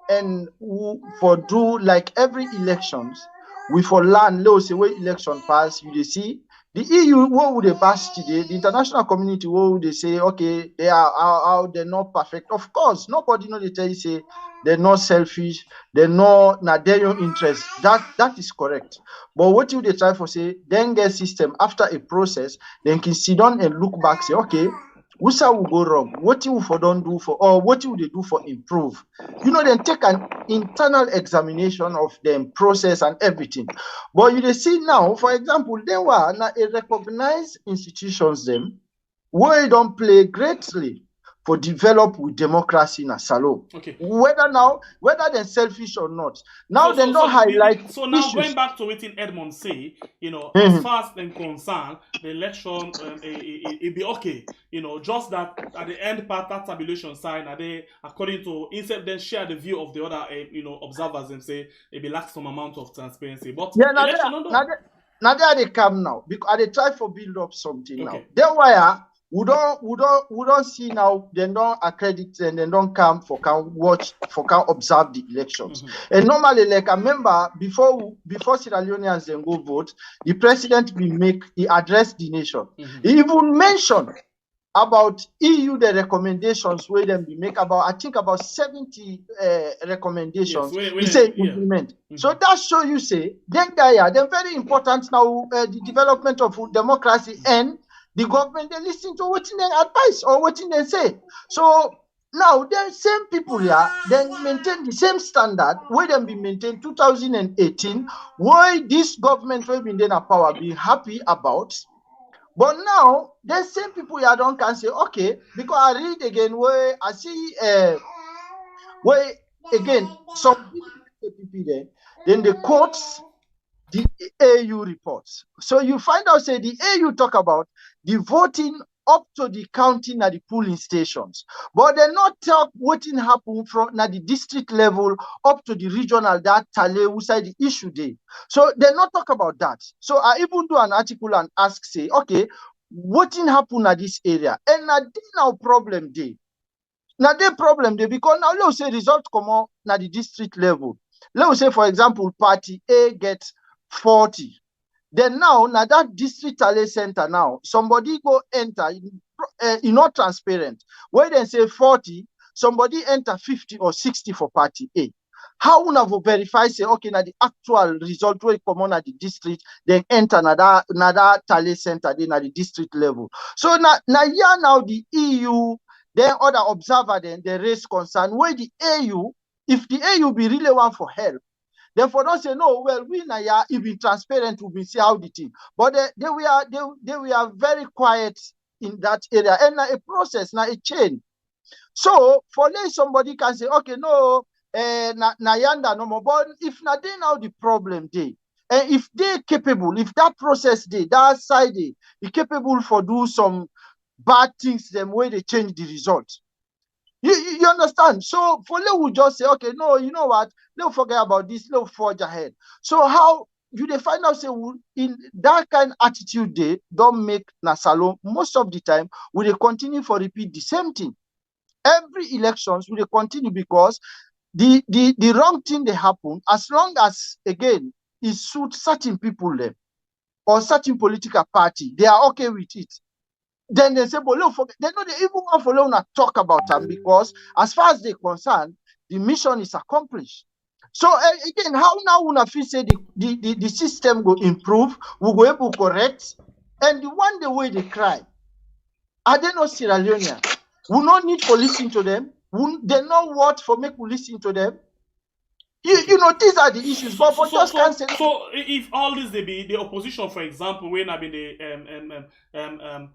and we for do like every elections, we for learn let's say when election pass, you see the EU, what would they pass today? The international community, what would they say? Okay, they are how they're not perfect. Of course, nobody know they tell you say they're not selfish, they're not their own interest. That is correct. But what you they try for say, then get system after a process, then can sit down and look back, say, okay, which will go wrong? What you for don't do for, or what will they do for improve? Then take an internal examination of them process and everything. But you see now, for example, there were a recognized institutions them where don't play greatly for develop with democracy in a salon. Okay. Whether they're selfish or not. Now they don't highlight. So now issues. Going back to what Edmond say, as far as they're concerned, the election it be okay. Just that at the end part that tabulation sign, are they according to instead then share the view of the other observers and say it be lack some amount of transparency. But yeah, now they come now because they try for build up something now. Then why we don't see now, they don't accredit and they don't come for can watch, for can observe the elections. And normally, like I remember before Sierra Leoneans then go vote, the president he addressed the nation. He even mentioned about EU the recommendations where them be make about I think about 70 recommendations. He say implement. So that show you say then they're very important now the development of democracy and the government they listen to what they advise or what they say. So now the same people here then maintain the same standard where them be maintained 2018 why this government will be then a power be happy about. But now, the same people here don't can say, okay, because I read again where I see where again some people there, then the quotes the AU reports. So you find out say the AU talk about the voting up to the counting at the polling stations, but they not talk what happen from at the district level up to the regional that tally who say the issue day. So they not talk about that. So I even do an article and ask say, okay, what happen at this area? And now problem day. Now the problem day because now let's say result come out at the district level. Let's say for example, party A gets 40. Then now that district tally center now somebody go enter not transparent where they say 40 somebody enter 50 or 60 for party A. How una verify say okay now the actual result will come on at the district then enter another tally center then at the district level. So now the EU then other observer then they raise concern where the AU if the AU be really want for help. Therefore, don't say no. Well, we now if be transparent, we will see how the thing. But they were very quiet in that area, and now a process, now a chain. So for somebody can say, okay, no, na yanda no more. But if not, they now the problem they, and if they capable, if that process they, that side they, is capable for do some bad things, them way they change the result. You understand? So for they will just say, okay, no, you know what? They'll forget about this, they'll forge ahead. So how you they find out say in that kind of attitude they don't make Nasalo most of the time will they continue for repeat the same thing. every elections will continue because the wrong thing they happen as long as again it suits certain people them or certain political party, they are okay with it. Then they say, but they know they even want for to talk about them because as far as they're concerned, the mission is accomplished. So again, how now una feel say the system will improve, we go able to correct, and the one the way they cry, are they not Sierra Leoneans? We not need for listening to them. They know what for make we listen to them. You know, these are the issues. But for just can't say. So if all this they be the opposition, for example, when I mean the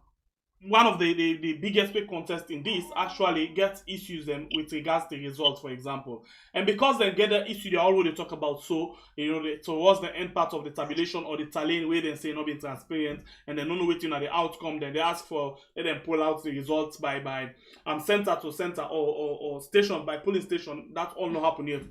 one of the biggest big contest in this actually gets issues with regards to results, for example, and because they get the issue they already talk about, so you know towards the end part of the tabulation or the tallying where they say not being transparent and they don't know waiting at the outcome, then they ask for let them pull out the results by center to center or station by polling station. That all not happen yet.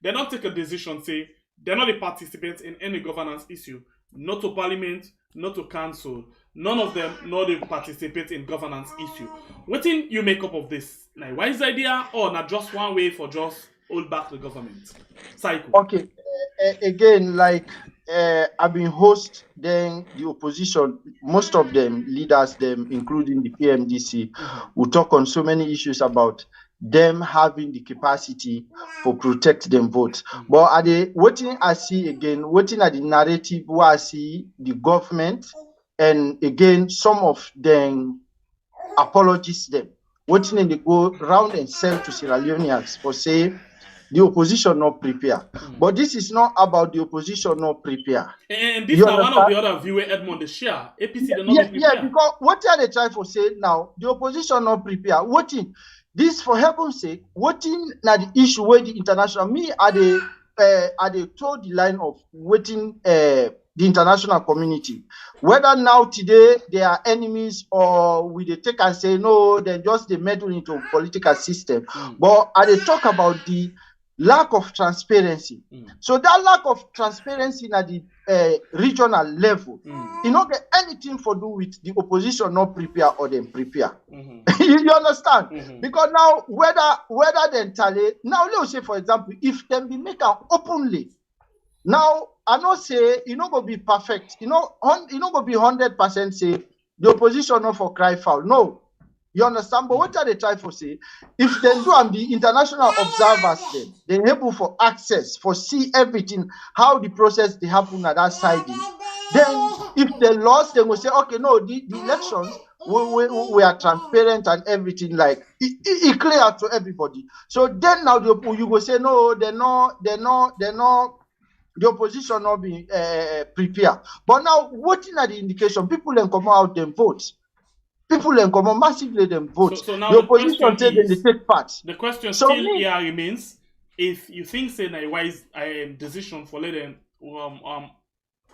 They don't take a decision, say they're not the participants in any governance issue, not to parliament, not to council. None of them know they participate in governance issue. What thing you make up of this? Now, why is the idea or not just one way for just hold back the government cycle? Okay, again, like I've been host then the opposition, most of them leaders, them including the PMDC, will talk on so many issues about them having the capacity for protect them votes. But are they waiting? I see again, waiting at the narrative where I see the government. And again, some of them apologize them. Waiting and they go round and sell to Sierra Leoneans for say the opposition not prepare. But this is not about the opposition not prepare. And this is one of the other viewer Edmond the share. APC they not prepare. Yeah, because what are they trying to say now? The opposition not prepare. Waiting. This for heaven's sake, waiting now the issue where the international are they told the line of waiting the international community, whether now today they are enemies or we they take and say no, then just they meddle into political system. But are they talk about the lack of transparency? So that lack of transparency at the regional level, you don't get anything for do with the opposition not prepare or them prepare. You understand? Because now whether they tally now, let's say for example, if them be make an openly. Now, I not say you not gonna be perfect. You not gonna be 100% say the opposition not for cry foul. No, you understand. But what are they trying to say? If they do and the international observers then they're able for access for see everything how the process they happen at that side. Then if they lost, they will say okay, no, the elections we are transparent and everything like it clear to everybody. So then now you go say no, they're not. The opposition not being prepared. But now, waiting at the indication, people then come out and vote. People then come out massively them vote. So now the opposition said they take part. The question still here remains: if you think say a wise decision for letting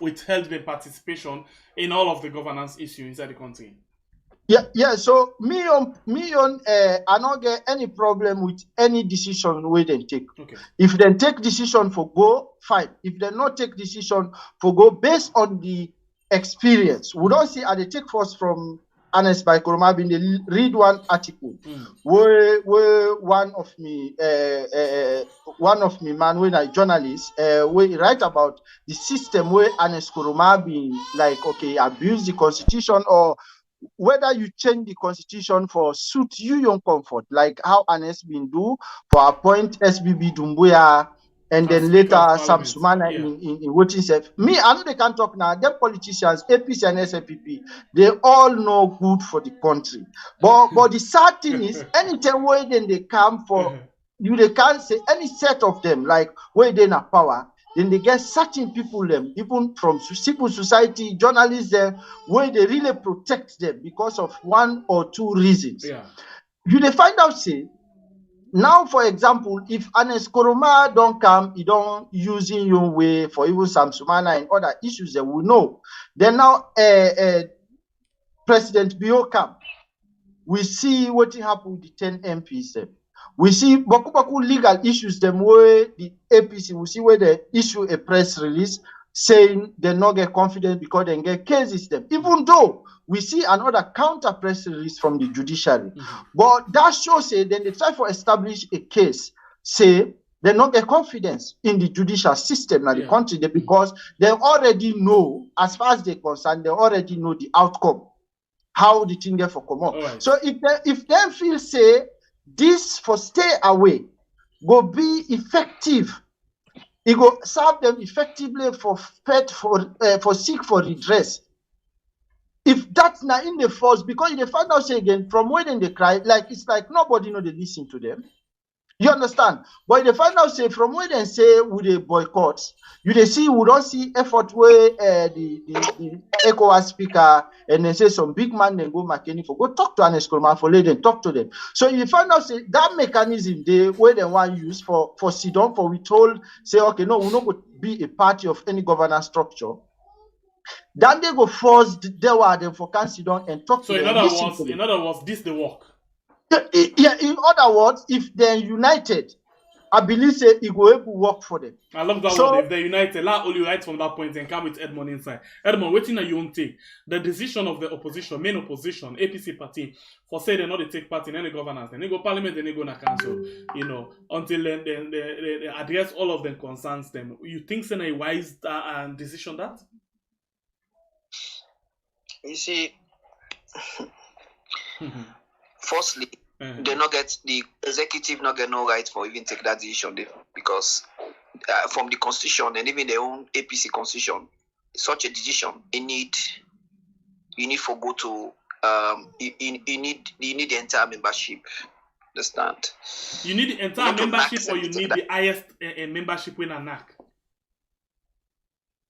withheld the participation in all of the governance issues inside the country. Yeah. So me I not get any problem with any decision where they take. Okay. If they take decision for go, fine. If they not take decision for go based on the experience, we don't see. They take first from Anes by Koromabin. They read one article where one of me man when I journalist where he write about the system where Anes Koromabin like abuse the constitution or whether you change the constitution for suit your comfort, like how Anes been do for appoint SBB Dumbuya and then later Sam Sumana in voting self. Me, I know they can't talk now. Them politicians, APC and SFPP, they all know good for the country. But the sad thing is, anytime where then they come for you, they can't say any set of them like where they na power. Then they get certain people them, even from civil society, journalists them, where they really protect them because of one or two reasons. Yeah. You they find out say, now for example, if Anes Koroma don't come, he don't using your way for even Sam Sumana and other issues that we know. Then now President Bio come, we see what happened with the 10 MPs them. We see Baku legal issues them where the APC, we see where they issue a press release saying they not get confidence because they get cases them. Even though we see another counter press release from the judiciary, but that shows say then they try to establish a case, say they not get confidence in the judicial system in the country because they already know, as far as they're concerned, they already know the outcome, how the thing get for come up. Right. So if they feel say this for stay away go be effective, it go serve them effectively for seek for redress. If that's not in the force, because they find out say again from when they cry, like it's like nobody know they listen to them. You understand? But they find out say from when they say would they boycott, you they see we don't see effort where the Ecowas speaker and they say some big man then go McKinney for go talk to an Escroman for let them talk to them. So you find out say that mechanism they where they want to use for Sidon for we told say okay no we not go be a party of any governance structure. Then they go force them for can Sidon and talk So to in them. other words, this the work. Yeah, in other words, if they're united, I believe say it will able work for them. I love that one. If they're united, let only right from that point and come with Edmond inside. Edmond, waiting that you won't take the decision of the opposition, main opposition, APC party, for say they not they take part in any governance, then they go parliament, then they go na council, you know, until they address all of them concerns them. You think it's a wise decision that? You see, firstly, they not get the executive not get no right for even take that decision because from the constitution and even their own APC constitution, such a decision you need for go to you need the entire membership. Understand? You need the entire membership, or you need the highest membership in a NAC.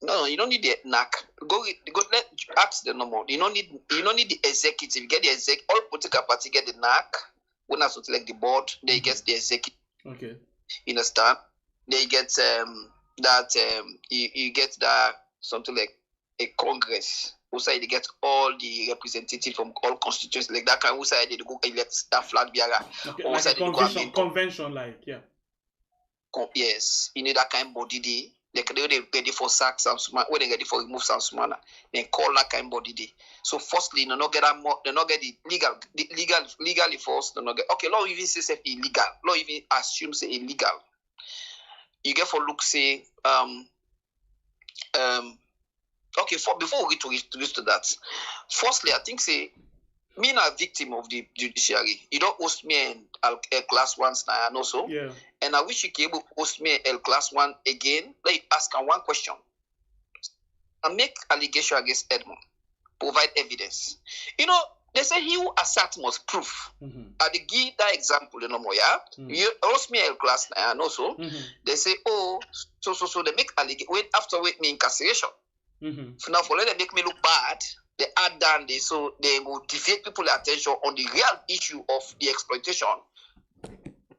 No, you don't need the NAC. Go let ask them no more. You don't need the executive. You get the all political party get the NAC. When I select the board, they get the executive. Okay. You understand? They get you get that something like a congress. Also, they get all the representatives from all constituencies like that. Kind of also they go elect that flag bearer. Okay, like a convention, like yeah. Yes, you need that kind of body. They ready for sack some smart. When they ready for remove some smart, then call that kind of body. So firstly, they not get that more. They not get the legally forced. They not get okay. Law even say illegal. Law even assume say illegal. You get for look say okay. Before we get to that, firstly, I think say me not a victim of the judiciary. You don't host me in class 1 and also. Yeah. And I wish you could able to host me L class 1 again. Let me ask one question. I make allegation against Edmond. Provide evidence. You know, they say he who assert must prove. I give that example, you know, yeah. You host me L class 9 and also. They say, oh, so they make allegation. Wait me incarceration. So now for let them make me look bad. They add down this so they will deviate people's attention on the real issue of the exploitation.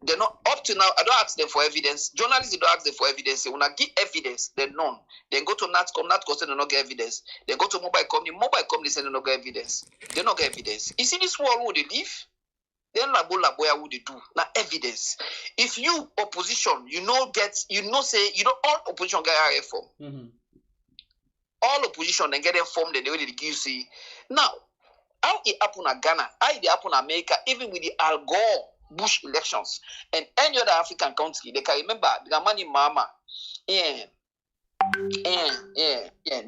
They're not up to now. I don't ask them for evidence. Journalists don't ask them for evidence. When I give evidence, they're none. Then go to NATCOM say they don't get evidence. Then go to mobile company say they don't get evidence. They don't get evidence. You see this world where they live? Then laboya what they do. Now evidence. If you opposition, all opposition get RF form. All opposition then get them formed and they really give you see. Now, how it happen in Ghana, how it happen in America, even with the Al Gore Bush elections and any other African country, they can remember Dramani Mahama,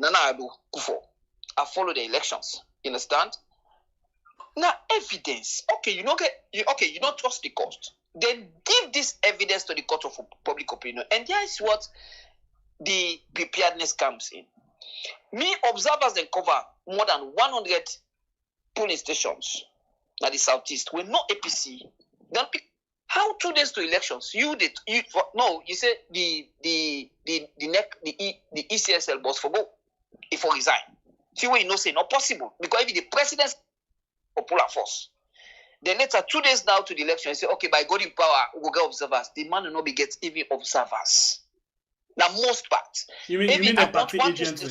Nana Ado Kufuor. I follow the elections. You understand? Now evidence. Okay, you don't trust the court. Then give this evidence to the court of public opinion, and here is what the preparedness comes in. Me observers then cover more than 100 polling stations at the southeast. We're not APC. Then how 2 days to elections? You say the ECSL boss for go if for resign. See what you know say not possible because if the president's popular force. Then later 2 days now to the election, you say okay by God in power we will get observers. The man will not be get even observers. Now most part. You mean the party agent?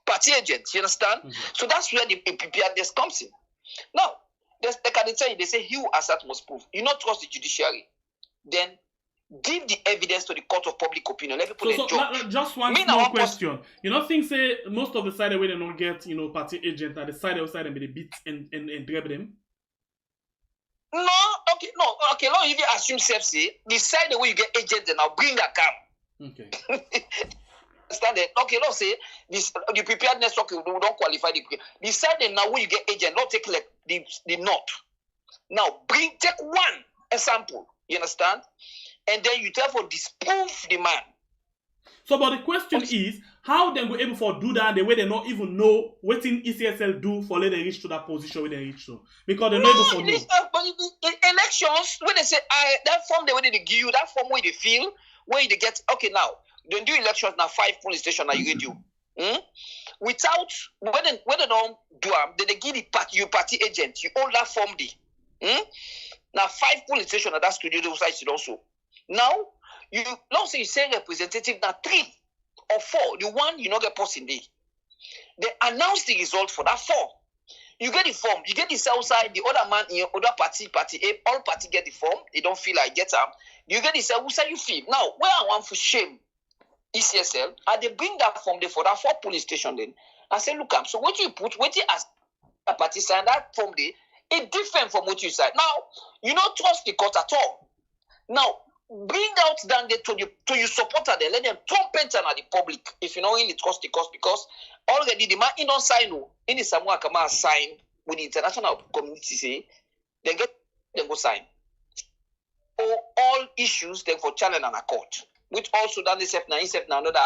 Party agent, you understand? So that's where the preparedness comes in. Now, they can tell you, they say he who assert must prove. You not trust the judiciary. Then give the evidence to the court of public opinion. Let people enjoy. Just one small question. You know, things say most of the side where they don't get, party agent, are the side outside and they beat and grab them. No, okay, no, if you assume say the side where you get agent, then I'll bring a cam. Okay. Understand it? Okay, let's say this the preparedness we don't qualify the side then now where you get agent, not take like the north. Now take one example, you understand? And then you therefore disprove the man. So, but the question is, how then we able to do that the way they not even know what in ECSL do for let they reach to that position where they reach to? Because they not able to know. But in elections, when they say, that form the way they give you, that form where they feel, where they get, okay, now, they do elections now 5 police stations now you get you. Without, when they don't do them, they give the party agent, you own that form there. Now 5 police stations at that studio, they will say it also. Now, you don't say you say representative now 3 or 4. The one you not get post in there. They announce the result for that 4. You get the form. You get the south side. The other man in your other party A, all party get the form. They don't feel like get them. You get the south side. You feel now. Where I want for shame, ECSL, and they bring that form there for that 4 police station. Then I say, look, so what you put, what you ask a party sign that form there, it's different from what you said. Now you don't trust the court at all. Now. Bring out down there to your supporter there. Let them trumpet at the public if you know really trust the cause because already the man in don't sign in the Samoa Kama sign with the international community say they go sign. All issues then for challenge and a court. Which also done this now another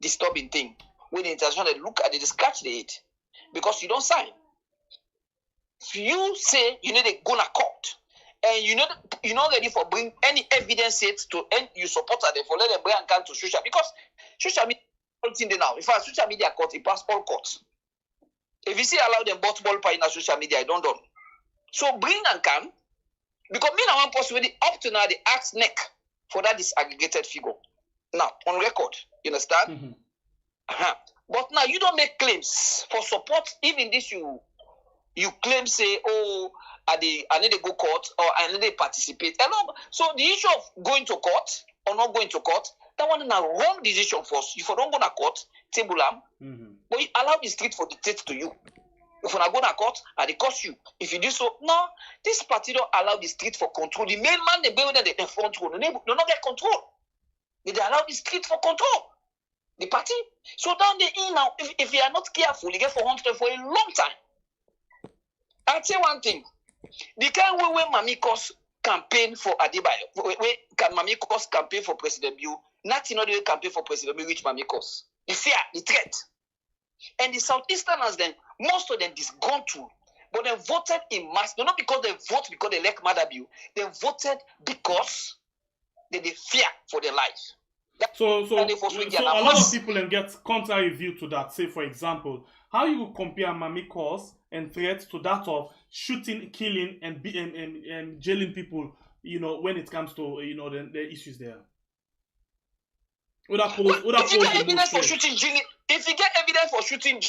disturbing thing. When the international look at it, they scratch the head. Because you don't sign. If you say you need to go to court. And you're not ready for bring any evidence yet to end you supporter them for let them bring and come to social because social media thing now. In fact, social media court, it pass all courts. If you see allow them both ball pie in social media, I don't. So bring and come because me now one possibility up to now they ask neck for that disaggregated figure. Now on record, you understand? Mm-hmm. But now you don't make claims for support. Even this you claim say I need to go court or I need to participate. So the issue of going to court or not going to court, that one is a wrong decision for us. If you don't go to court, table but you allow the street for dictate to you. If you not go to court, they cost you. If you do so, no, this party don't allow the street for control. The main man they build the front row, they don't get control. They allow the street for control. The party. So down the in now, if you are not careful, you get for 100 for a long time. I'll say one thing. The kind way Mamikos campaign for Adebayo, where Mamikos campaign for President Biu, nothing other campaign for President Biu reach Mamikos. The fear, the threat. And the Southeasterners then, most of them disgone through. But they voted in mass, not because they vote because they like Madabiu. They voted because they fear for their life. So a lot of people then get contrary view to that. Say, for example, how you compare Mamikos and threats to that of shooting, killing, and jailing people, when it comes to, the issues there. If you get evidence for shooting,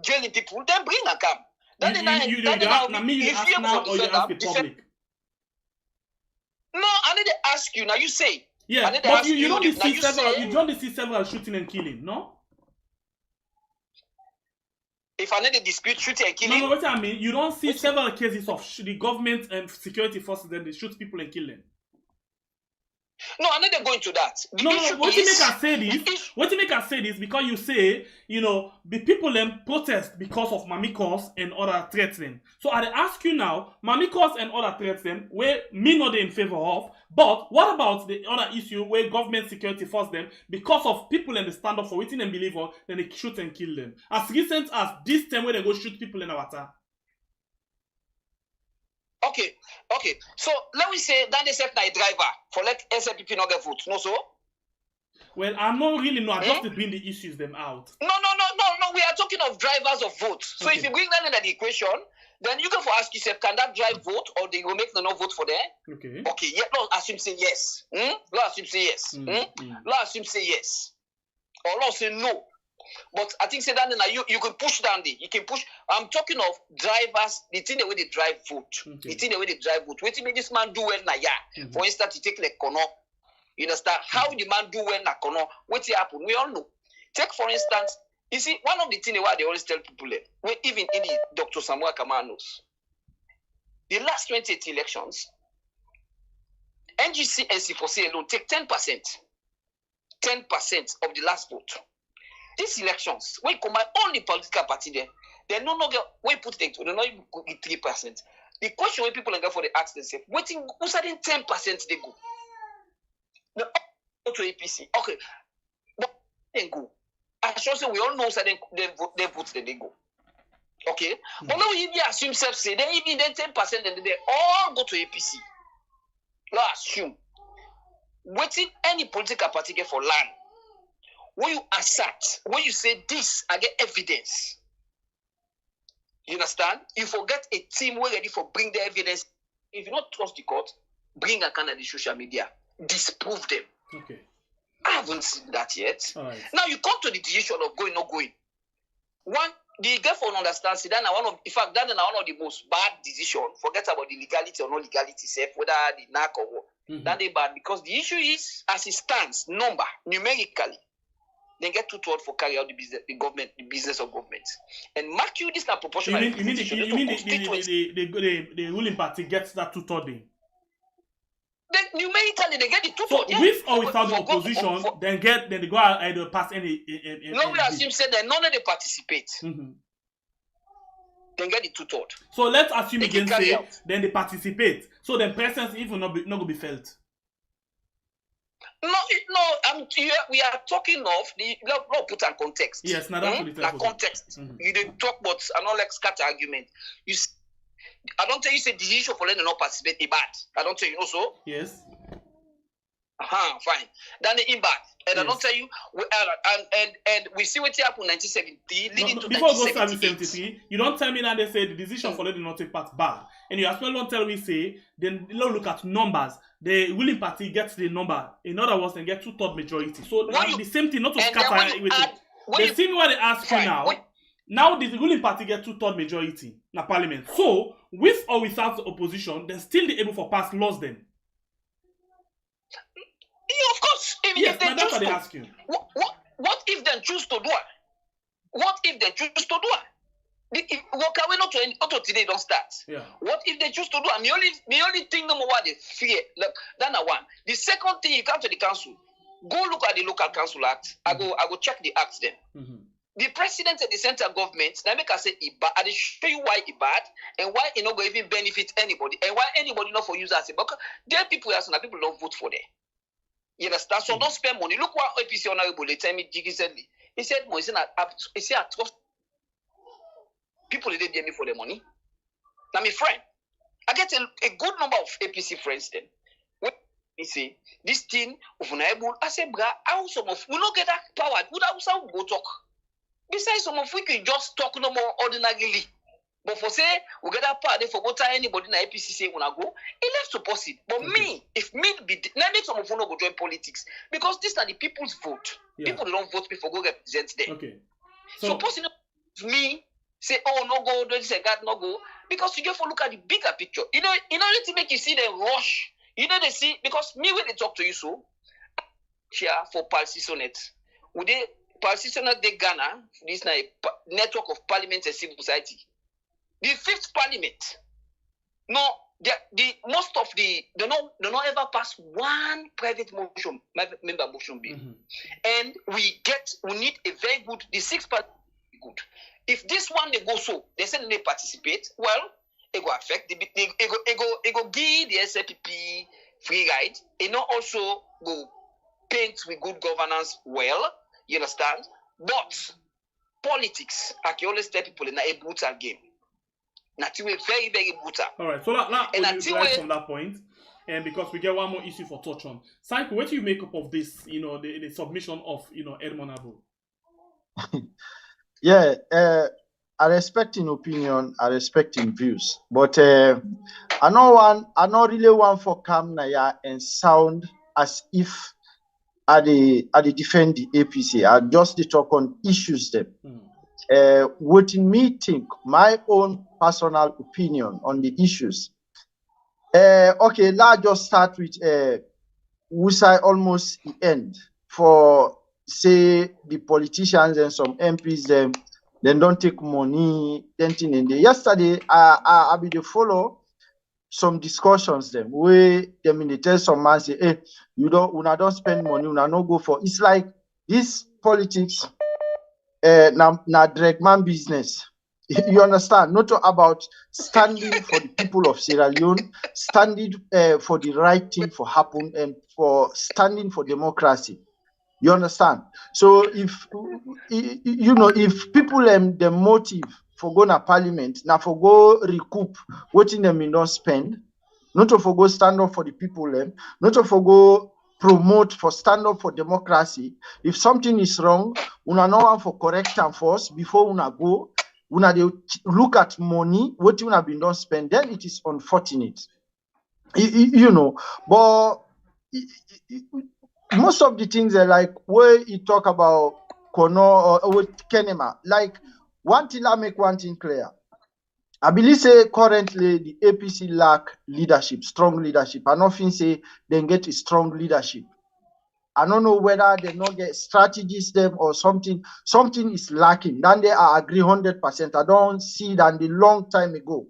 jailing people, then bring a camp. You ask now or you ask the public? No, I need to ask you. Now you say. Yeah, but you don't see several shooting and killing, no? If I need to dispute shooting and killing. No, what I mean, you don't see several cases of the government and security forces that they shoot people and kill them. No, I need to go into that. What you make us say this because you say, the people then protest because of Mamikos and other threats then. So I ask you now, Mamikos and other threats then, where me not in favor of, but what about the other issue where government security force them because of people in the stand up for waiting and believe on, then they shoot and kill them. As recent as this time where they go shoot people in Awata. Okay. So let me say that they set a driver for let SLPP not get vote. No, so? Well, I'm not really I just to bring the issues them out. No. We are talking of drivers of votes. So if you bring that into the equation, then you can for ask yourself, can that drive vote or they will make no vote for them? Okay. Yeah, let's assume say yes. Let's assume say yes. Let's assume say yes. Or let's say no. But I think say that you can push down you can push. I'm talking of drivers, the thing the way they drive vote. The thing the way they drive vote. What make this man do well na For instance, you take like Kono. You understand? How the man do well na Kono? What happen? We all know. Take for instance, you see, one of the things why they always tell people, even in the Dr. Samuel Kamanos, the last 28 elections, NGC and C4C alone take 10%. 10% of the last vote. These elections, when you combine all the political party there, they no longer, when you put it, they no longer get 3%. The question when people go for the ask themselves, waiting, who's at 10% they go? No, go to APC. Okay. But they go. I should say we all know that they vote, they go. Okay? But now you assume say they even then 10% and they all go to APC. Now assume. Waiting any political party get for land. When you assert, when you say this, I get evidence. You understand? You forget a team we're ready for bring the evidence. If you don't trust the court, bring a kind of the social media. Disprove them. Okay. I haven't seen that yet. Right. Now you come to the decision of going or not going. One, the girlfriend understands that one of, in fact, that is one of the most bad decisions. Forget about the legality or no legality, safe whether the knack or what. That is bad because the issue is, as it stands, numerically, they get 2/3 for carry out the business, the business of government. And mark you this not proportional. You mean the ruling party gets that 2/3? Numerically, they get the 2/3. So with or without the opposition, then they go out either pass any. Nobody as him said that none of them participate. Then get the 2/3. So let's assume again say then they participate. So then presence even not going to be felt. No. We are talking of the. Let's put in context. Yes, now that's the context. You didn't talk about an all scatter argument. I don't tell you say the issue for letting not participate is bad. I don't tell you so. Yes. Fine. Then the bad. And yes. I don't tell you and we see what happened in 1970 leading to before 1973. You don't tell me that they say the decision for letting not take part bad. And you as well don't tell me say then look at numbers. The ruling party gets the number. In other words, they get 2/3 majority. So the same thing, not to scatter everything. The thing what they ask you now. Now the ruling party get 2/3 majority in the parliament. So with or without the opposition, then still they able for pass laws then. Yeah, of course. Yes, now that's what they ask you. What if they choose to do it? What if they choose to do it? What can we not to today don't start? Yeah. What if they choose to do it? The only thing number one they fear. Look, that's one. The second thing you come to the council, go look at the local council act. I go check the acts then. The president and the central government, now make us say it bad. I show you why it bad and why it not going to even benefit anybody and why anybody not for use as a because there are people else and people don't vote for them. You understand? So don't spend money. Look what APC honorable they tell me recently. He said, "Mo, he said, I trust people they didn't me for the money." Now, my friend, I get a good number of APC friends then. When he say this thing of unable, I say, "Bra, how some of we not get that power? Would how go talk?" Besides, some of we can just talk no more ordinarily. But for say, we get that part, for what anybody in the APC say when I go, it left to possible. But me, if me be, let me some of you not go join politics. Because these are the people's vote. Yeah. People don't vote me for go represent them. Okay. So possibly me say, oh, no go, don't say God, no go. Because you get to look at the bigger picture. You know, in order to make you see them rush, you know, they see, because me when they talk to you so, here for Palsisonet, would they, Palsisonet de Ghana, this is a network of parliament and civil society. The fifth parliament, no, the most of the they not ever pass one private motion, member motion bill, and we need a very good. The sixth part good. If this one they go so, they say they participate. Well, it go affect the it go give the SLPP free ride. It not also go paint with good governance. Well, you understand, but politics, I can always tell people, in a brutal game. Not very, very brutal. All right, so now we from that point, and because we get one more issue for touch on. Sanko, what do you make up of this? You know, the submission of Edmond Abu. Yeah, I respect in opinion, I respect in views, but I not really want for come naya and sound as if I defend the APC. I just talk on issues them. What me think, my own personal opinion on the issues. Okay, let's just start with which I almost end for say the politicians and some MPs them don't take money, then thing in there. Yesterday I be the follow some discussions them where them in the tell some man say, hey, don't spend money, una no go for. It's like this politics na drag man business. You understand? Not about standing for the people of Sierra Leone, standing for the right thing for happen, and for standing for democracy. You understand? So if if people the motive for go to parliament, now for go recoup what in them don't spend, not to for go stand up for the people not to for go promote for stand up for democracy. If something is wrong, una know one for correct and force before una go, una they look at money, what you have been done spend, then it is unfortunate. But most of the things are like where you talk about Kono or with Kenema, like one thing I make one thing clear. I believe say currently the APC lack leadership, strong leadership. I often say they get a strong leadership. I don't know whether they not get strategies them or something. Something is lacking. Then they I agree 100%. I don't see that the long time ago.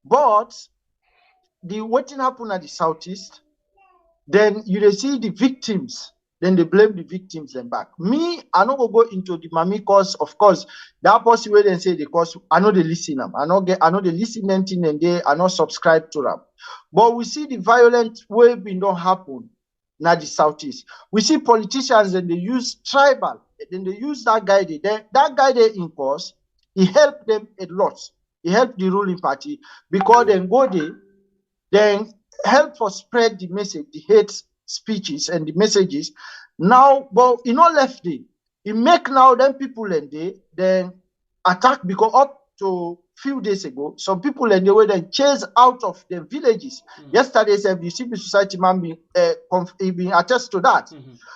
But the what happened at the southeast, then you see the victims, then they blame the victims then back. Me, I not go into the mommy cause, of course, that person where they say the cause, I know they listen them. I know they listen them and they are not subscribed to them. But we see the violent way been don't happen now the southeast. We see politicians and they use tribal, then they use that guy there. That guy there in cause, he helped them a lot. He helped the ruling party because then go there, then help for spread the message, the hate speeches and the messages. Now, but left it. It make now them people and they then attack because up to few days ago, some people and they were then chased out of the villages. Yesterday, the civil society man being attest to that.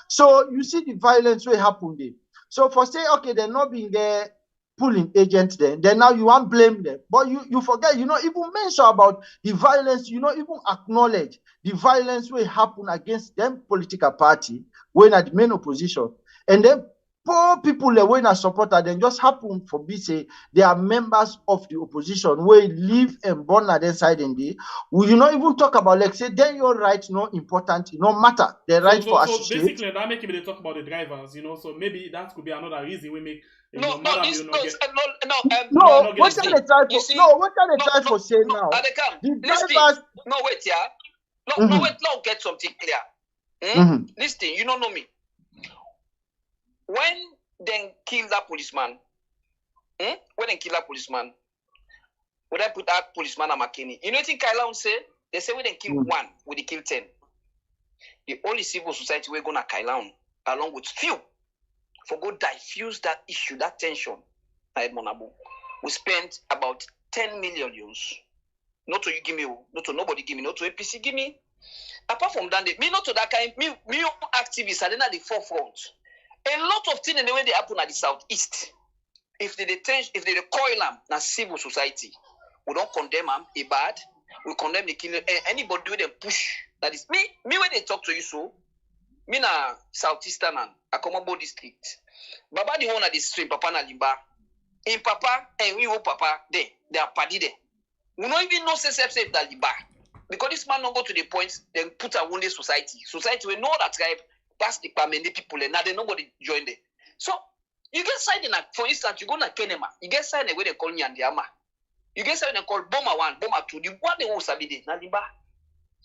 So you see the violence will happen there. So for say, okay, they're not being there pulling agents then now you want blame them, but you forget, even mention about the violence, even acknowledge the violence will happen against them political party when at the main opposition, and then poor people that when a supporter then just happen for be say they are members of the opposition where live and born at their side and they will even talk about like say then your right no important, no matter the right for associate. So basically that make me talk about the drivers, so maybe that could be another reason we make what can they try for say now? The drivers. No wait, yeah. No wait. Now get something clear. Listen, you don't know me. When they kill that policeman, when they kill that policeman, when I put that policeman on McKinney, you know what Kailaun say? They say when they kill one, we they kill 10. The only civil society we're gonna Kailaun along with few. For go diffuse that issue, that tension. We spent about 10 million euros. Not to you give me, not to nobody give me, not to APC give me. Apart from that, me not to that kind, me activists are then at the forefront. A lot of things in the way they happen at the southeast. If they coil them, na civil society, we don't condemn them, a bad. We condemn the killing. Anybody with them push. That is me when they talk to you so. Me na southeastern and Akomabo district. Baba the one at the stream, Papa na Limba. In Papa and we Papa they are party there. We don't even know safe that Limba. Because this man don't go to the point, then put a wounded society. Society we know that tribe, pass the many people and now they nobody join them. So you get signed in for instance, you go to Kenema, you get signed where they call Nyandiama. You get signed and call Boma 1, Boma 2, the one they won't sabi there, na Limba.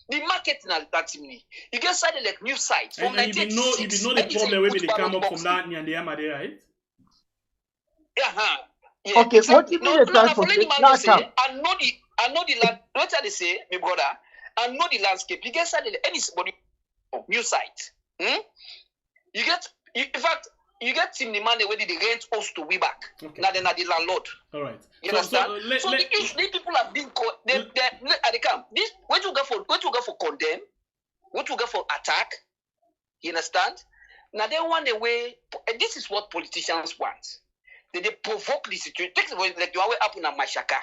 The market in Albertini. You get started like new sites from 1986. You know the problem where they come up from that Nyandeyama there, right? Yeah. Okay, exactly. what you mean I know the land. What they say, my brother? I know the landscape. You get started anybody new site. You get in fact you get Tim the man where they rent us to we back. Okay. Now they're not the landlord. All right. You understand? So these people have been they at the camp. This what you go for condemn, what you go for attack. You understand? Now they want the way, and this is what politicians want. They provoke the situation. Take like the way happen at Mashaka.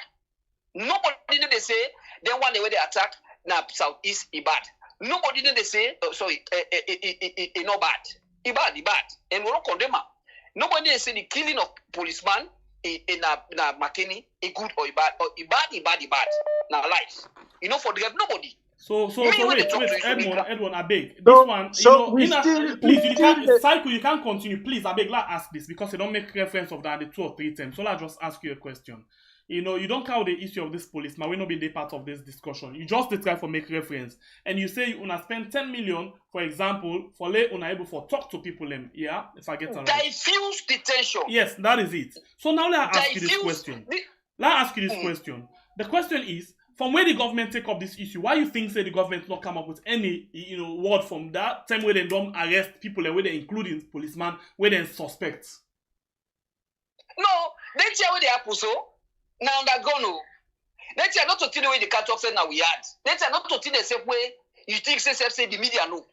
Nobody did they say, then one the way they attack now Southeast Ibad. Nobody did they say, no bad. Ibad. And we don't condemn them. Nobody did say the killing of policeman in Makeni, a good or Ibad, or Ibad. Now life. You know, for the nobody. So wait, Edwin, I beg. This So- one, so you know, please, you can't, still- Cycle, you can't continue. Please, I beg, let's ask this because you don't make reference of that the 2 or 3 times. So let's just ask you a question. You know, you don't count the issue of this policeman. We not be the part of this discussion. You just try for make reference, and you say you wanna spend 10 million, for example, for let una able for talk to people. Yeah, if I get it right. Diffuse detention. Yes, that is it. So now let me ask you this Diffuse- question. Let me ask you this question. The question is, from where the government take up this issue, why you think say the government not come up with any word from that time where they don't arrest people and where they including policemen, where they suspect? No, they tell where they happen so. Now they're gone. They tell not to tell the way the cat talk said now we had. They tell not to tell the same way you think say the media know.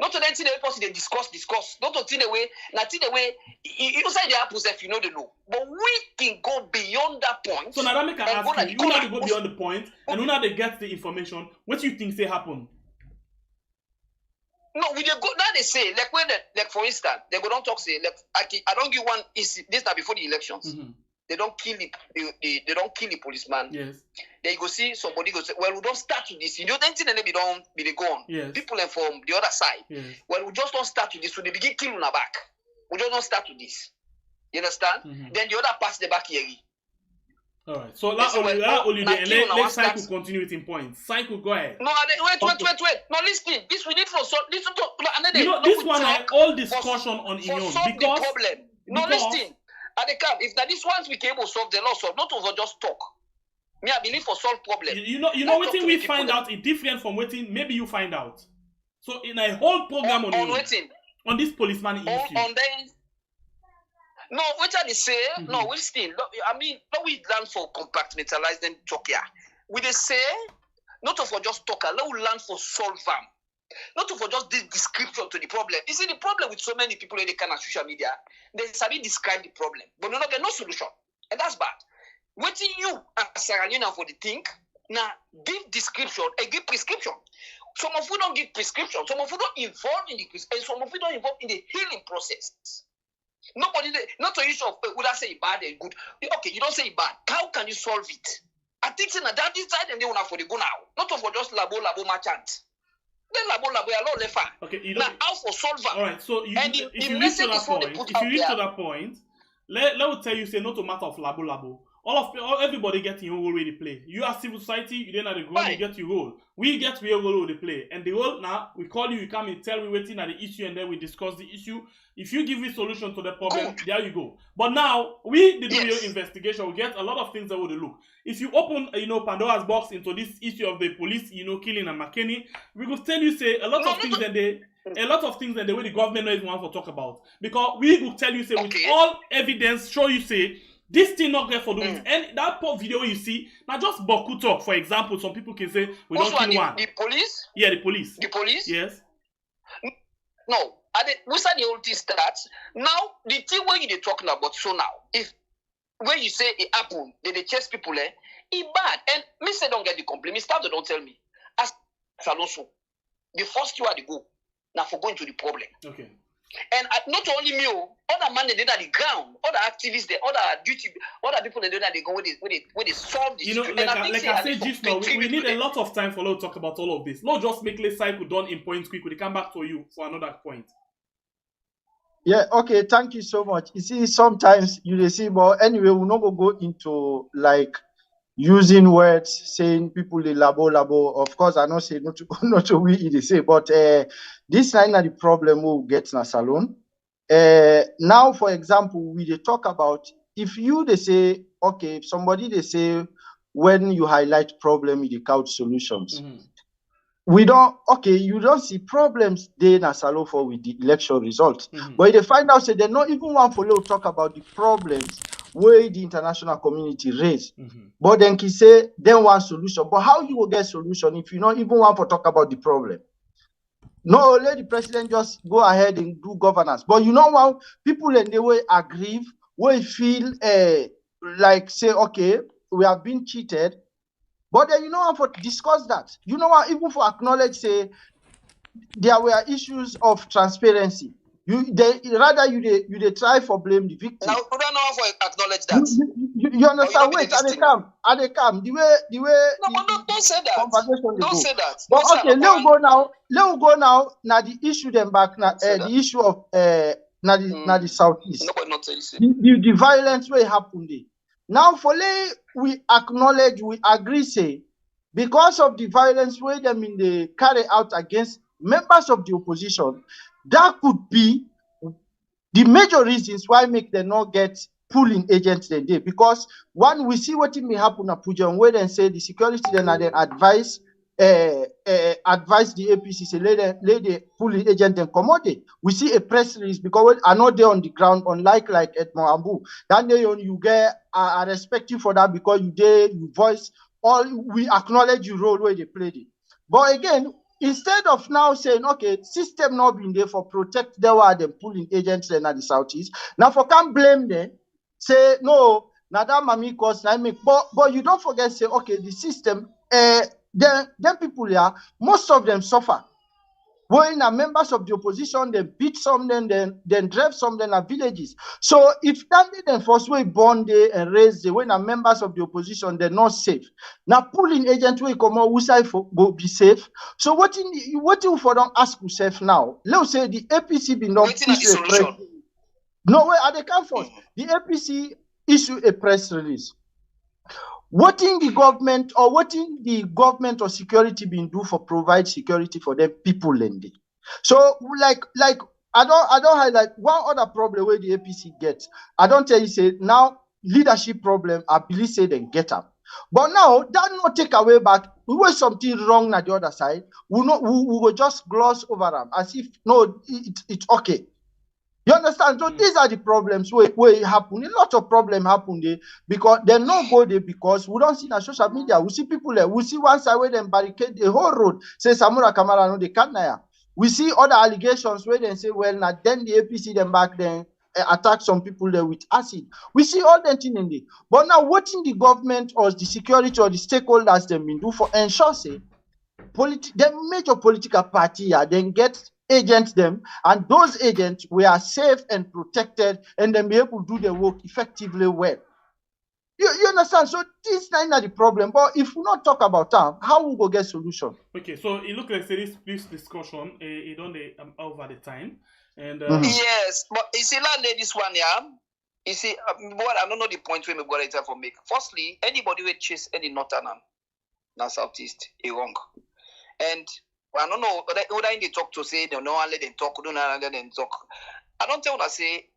Not to then tell the person they discuss. Not to tell the way, not tell the way you say the apples if you know they know. But we can go beyond that point. So now that make I and go ask na you, the you know corner. they go beyond the point, and you know they get the information. What do you think say happen? No, we dey go now they say like when like for instance they go don't talk say like I don't give one this now before the elections. Mm-hmm. They don't kill they don't kill the policeman. Yes. Then you go see somebody go say, well, we don't start with this. You know, then they don't be they go on. Yes. People are from the other side. Yes. Well, we just don't start with this. So they begin killing our back. We just don't start with this. You understand? Mm-hmm. Then the other pass the back here. All right. So They say, let Cycle continue with him point. Cycle, go ahead. No, wait. No, listen. This we need for listen to. You know, this one I all discussion on for Ion solve because the problem. No, listen. At the camp, if that this ones we can able solve the law, solve not over just talk. Me, I believe for solve problem. you know what we find out is different from waiting. Maybe you find out. So in a whole program on waiting on this policeman issue. on then. No, what are they say? Mm-hmm. No, we still. I mean, no, we learn for compartmentalize them talk here. We they say not for just talk. Let we learn for solve them. Not for just this description to the problem. You see, the problem with so many people in the kind of social media, they sabi describe the problem, but they not get no solution, and that's bad. Waiting you as Sarah Lena for the thing, now give description and give prescription. Some of you don't give prescription, some of you don't involve in the and some of you don't involve in the healing process. Nobody, not to issue of would I say bad and good. Okay, you don't say bad. How can you solve it? I think that side and they want for the go now, not for just labo merchant. Then labo alone left. Okay, you now don't. how for solve that? All right. So And if the you reach to message that is what they point, put if you out reach to there. that point, let me tell you say not a matter of labo. Everybody get your role where they play. You are civil society, you don't have the role, you get your role. We get your role where they play. And the role now, we call you come and tell me waiting at the issue and then we discuss the issue. If you give me solution to the problem, Good. there you go. But now, we did do Yes. your investigation, we get a lot of things that would look. If you open, Pandora's box into this issue of the police, killing and McKinney, we could tell you say a lot of things that the way the government don't even want to talk about. Because we will tell you say with all evidence, show you say this thing not great for doing. And that video you see, now just Boku talk, for example, some people can say we don't kill one. The police? Yeah, the police. The police? Yes. No. We said the whole thing starts. Now, the thing where you're talking about, so now, if when you say it happened, they chase people, it bad. And me say don't get the complaint. Me start to don't tell me. As Alonso, the first you are the go. Now for going to the problem. Okay. And not only me, other man they did at the ground, other activists, other people they do that they go where they solve this. Like I said just now, we need a lot of time for us to talk about all of this. Not just make let's cycle done in points quick. We come back to you for another point. Yeah, okay, thank you so much. You see, sometimes you see, but anyway, we're not going to go into like using words, saying people they labo. Of course, I don't say not to we they say, but this is not the problem we'll get in a salon. Now, for example, we they talk about if you they say, okay, if somebody they say when you highlight problem, you couch solutions. Mm-hmm. We don't, okay, you don't see problems there in a salon for with the election results. Mm-hmm. But they find out, say they not even want for to talk about the problems where the international community raise. Mm-hmm. But then he say, then one solution. But how you will get solution if you not even want to talk about the problem? No, let the president just go ahead and do governance. But you know what? People in the way aggrieve, we feel like say, okay, we have been cheated. But then you know what, for discuss that. You know what, even for acknowledge, say there were issues of transparency. Rather you try for blame the victim. Now we don't know how to acknowledge that. You understand? Wait, at the camp. The way. No, but don't say that. Don't say that. But okay, let go now. Now the issue them back now. The issue of now the southeast. Nobody not say the violence will happen there. Now for we acknowledge, we agree, say because of the violence where them in the carry out against members of the opposition, that could be the major reasons why make them not get pulling agents the day. Because one, we see what may happen at Pujan where they say the security then advise the APC say let the pulling agent and commodity. We see a press release because I know they're on the ground, unlike like Edmond Ambu. That day you get I respect you for that because you voice all, we acknowledge your role where they played it. But again, instead of now saying, okay, system not being there for protect the war, them pulling agents then at the southeast. Now for can't blame them, say no, now that mami cause I make, but you don't forget, say, okay, the system, then people here, most of them suffer. When are members of the opposition, they beat some, then drive some, then are villages. So if standing and force way born there and raise the when are members of the opposition, they're not safe. Now pulling agent way come out, who for go be safe. So what you for don't ask yourself now? Let's say the APC be not issue a press. No way are they come first. The APC issue a press release. What in the government or security been do for provide security for the people lending? So like I don't highlight one other problem where the APC gets. I don't tell you say now leadership problem. I believe say they get up, but now that not take away back. We were something wrong at the other side. We will just gloss over them as if no, it's okay. You understand? So these are the problems where it happen. A lot of problems happen there because they not go there because we don't see on social media. We see people there. We see one side where they barricade the whole road. Say Samura Kamara no they can't now. We see other allegations where they say, well, now then the APC them back then attack some people there with acid. We see all that thing in there. But now what in the government or the security or the stakeholders them been do for ensure say the major political party then get agents them, and those agents were safe and protected and then be able to do their work effectively well. You understand? So this is not the problem. But if we not talk about that, how we go get solution? Okay, so it looks like this discussion it on the over the time. And yes, but you see like this one, yeah. You see, what I don't know the point where we got it for make. Firstly, anybody will chase any northern now southeast, is wrong. And I don't know whether they talk to say they don't let them talk, don't let them talk. I don't tell them say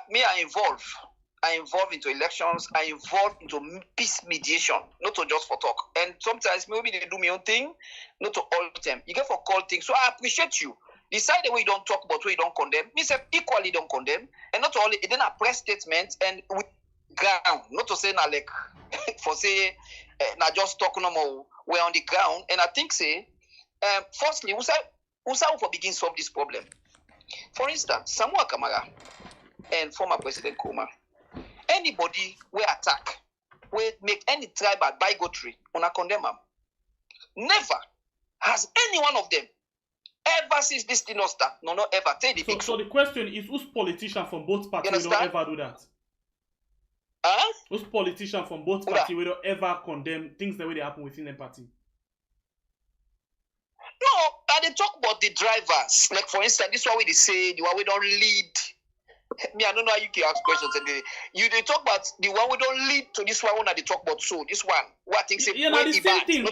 me I involve into elections, I involve into peace mediation, not to just for talk. And sometimes maybe they do my own thing, not to all them. You get for call things. So I appreciate you. Decide the way you don't talk about, way you don't condemn. Me say equally don't condemn. And not only then a press statement and with ground, not to say na like for say na just talk no more. We're on the ground, and I think say firstly, we for begin solve this problem. For instance, Samuel Kamara and former President Kuma, anybody will attack, will make any tribal bigotry on a condemn them. Never has any one of them ever since this thing start, no ever take the so the question is, whose politician from both parties will not ever do that? Whose politician from both parties will not ever condemn things the way they happen within the party? No, they talk about the drivers. Like for instance, this one we they say the one we don't lead. Me, I don't know how you can ask questions. And they talk about the one we don't lead to this one that they talk about. So this one, what things say? Yeah, the same thing.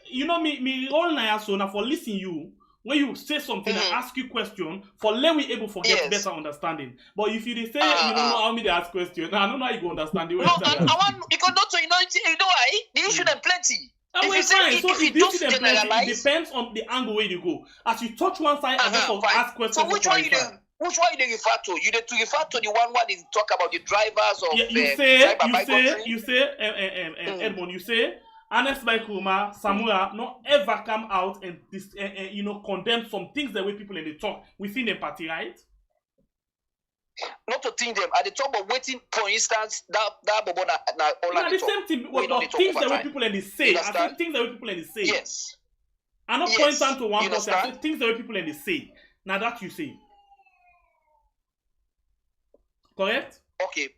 You know me all night so now for listen you. When you say something and ask you question, for let me able to get better understanding. But if you say you don't know how me they ask question, I don't know how you go understand the way. No, I want because not so you know why the issue them plenty. If you say it depends on the angle where you go. As you touch one side and then ask questions. So which one you refer to? You to refer to the one where they talk about the drivers of you say Edmond, you say Honest by Kuruma, Samura, not ever come out and condemn some things the way people in the talk within the party, right? Not to think them at the top of waiting, for instance, that bobo na all the same thing, but things the way people in the say. I said things the way people in the say. Yes. I'm not pointing down to one person. I said things the way people in the say. Now that you say. Correct? Okay.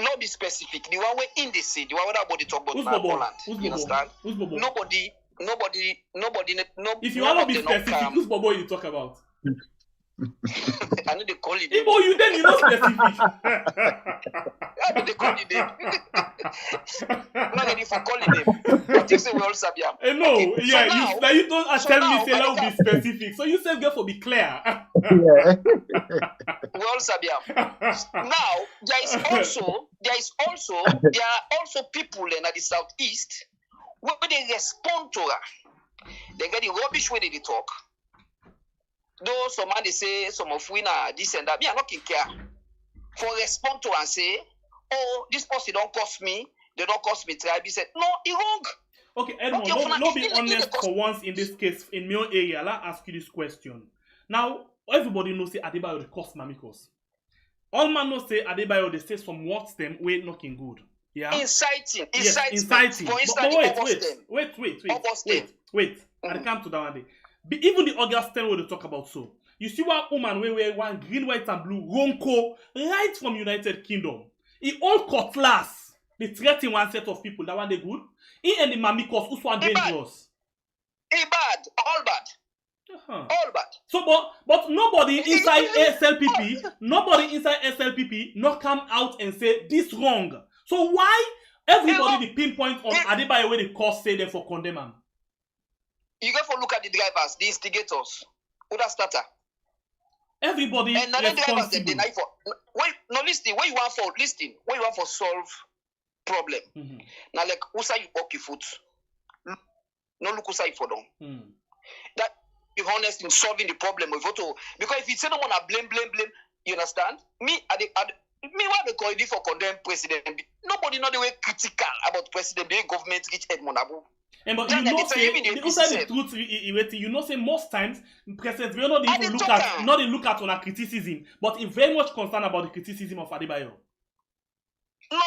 Not be specific. The one way in the sea, the one where about talk about Poland. You understand? Who's Bobo? Nobody. If you want to be specific, who's Bobo you talk about? I know they call it. Ibo, you then you know specific. I know they call it name. Not ready for calling them. I think so we all sabiam. No, okay, yeah, so you don't tell me say that will be specific. So you say get for be clear. Yeah. We all sabiam. Now there are also people in the southeast when they respond to her. They get the rubbish when they talk. Though some man they say some of we na this and that, me I not care. For respond to and say, oh, this person don't cost me, they don't cost me tribe. He said, no, he wrong. Okay, Edmond, no be honest for once in this case in my area. I'll ask you this question. Now, everybody knows say Adebayo the cost mamikos. All man knows say Adebayo they say some words them way knocking good. Yeah. Inciting. For instance, wait. I come to that one day. Even the August 10 they talk about so. You see one woman where one green, white, and blue Ronco right from United Kingdom. He all cutlass. They threaten one set of people. That one they good. He and the mamikos who's one dangerous. Bad. All bad. All bad. So but nobody inside SLPP not come out and say this wrong. So why everybody the pinpoint on Adebayo where the cost say them for condemn him? You go for look at the drivers, the instigators, who that starter. Everybody and now the drivers they deny for. Wait, no listen. What you want for listening? What you want for solve problem? Mm-hmm. Now like who say you walk your foot? No look who say for them. That be honest in solving the problem with auto. Because if you say no one blame, you understand? Me what they call it for condemn president. Nobody know the way critical about president the government reach Edmond Abu. And but you know say the truth you know say most times presidents will not even look at on a criticism, but he's very much concerned about the criticism of Adebayo. No,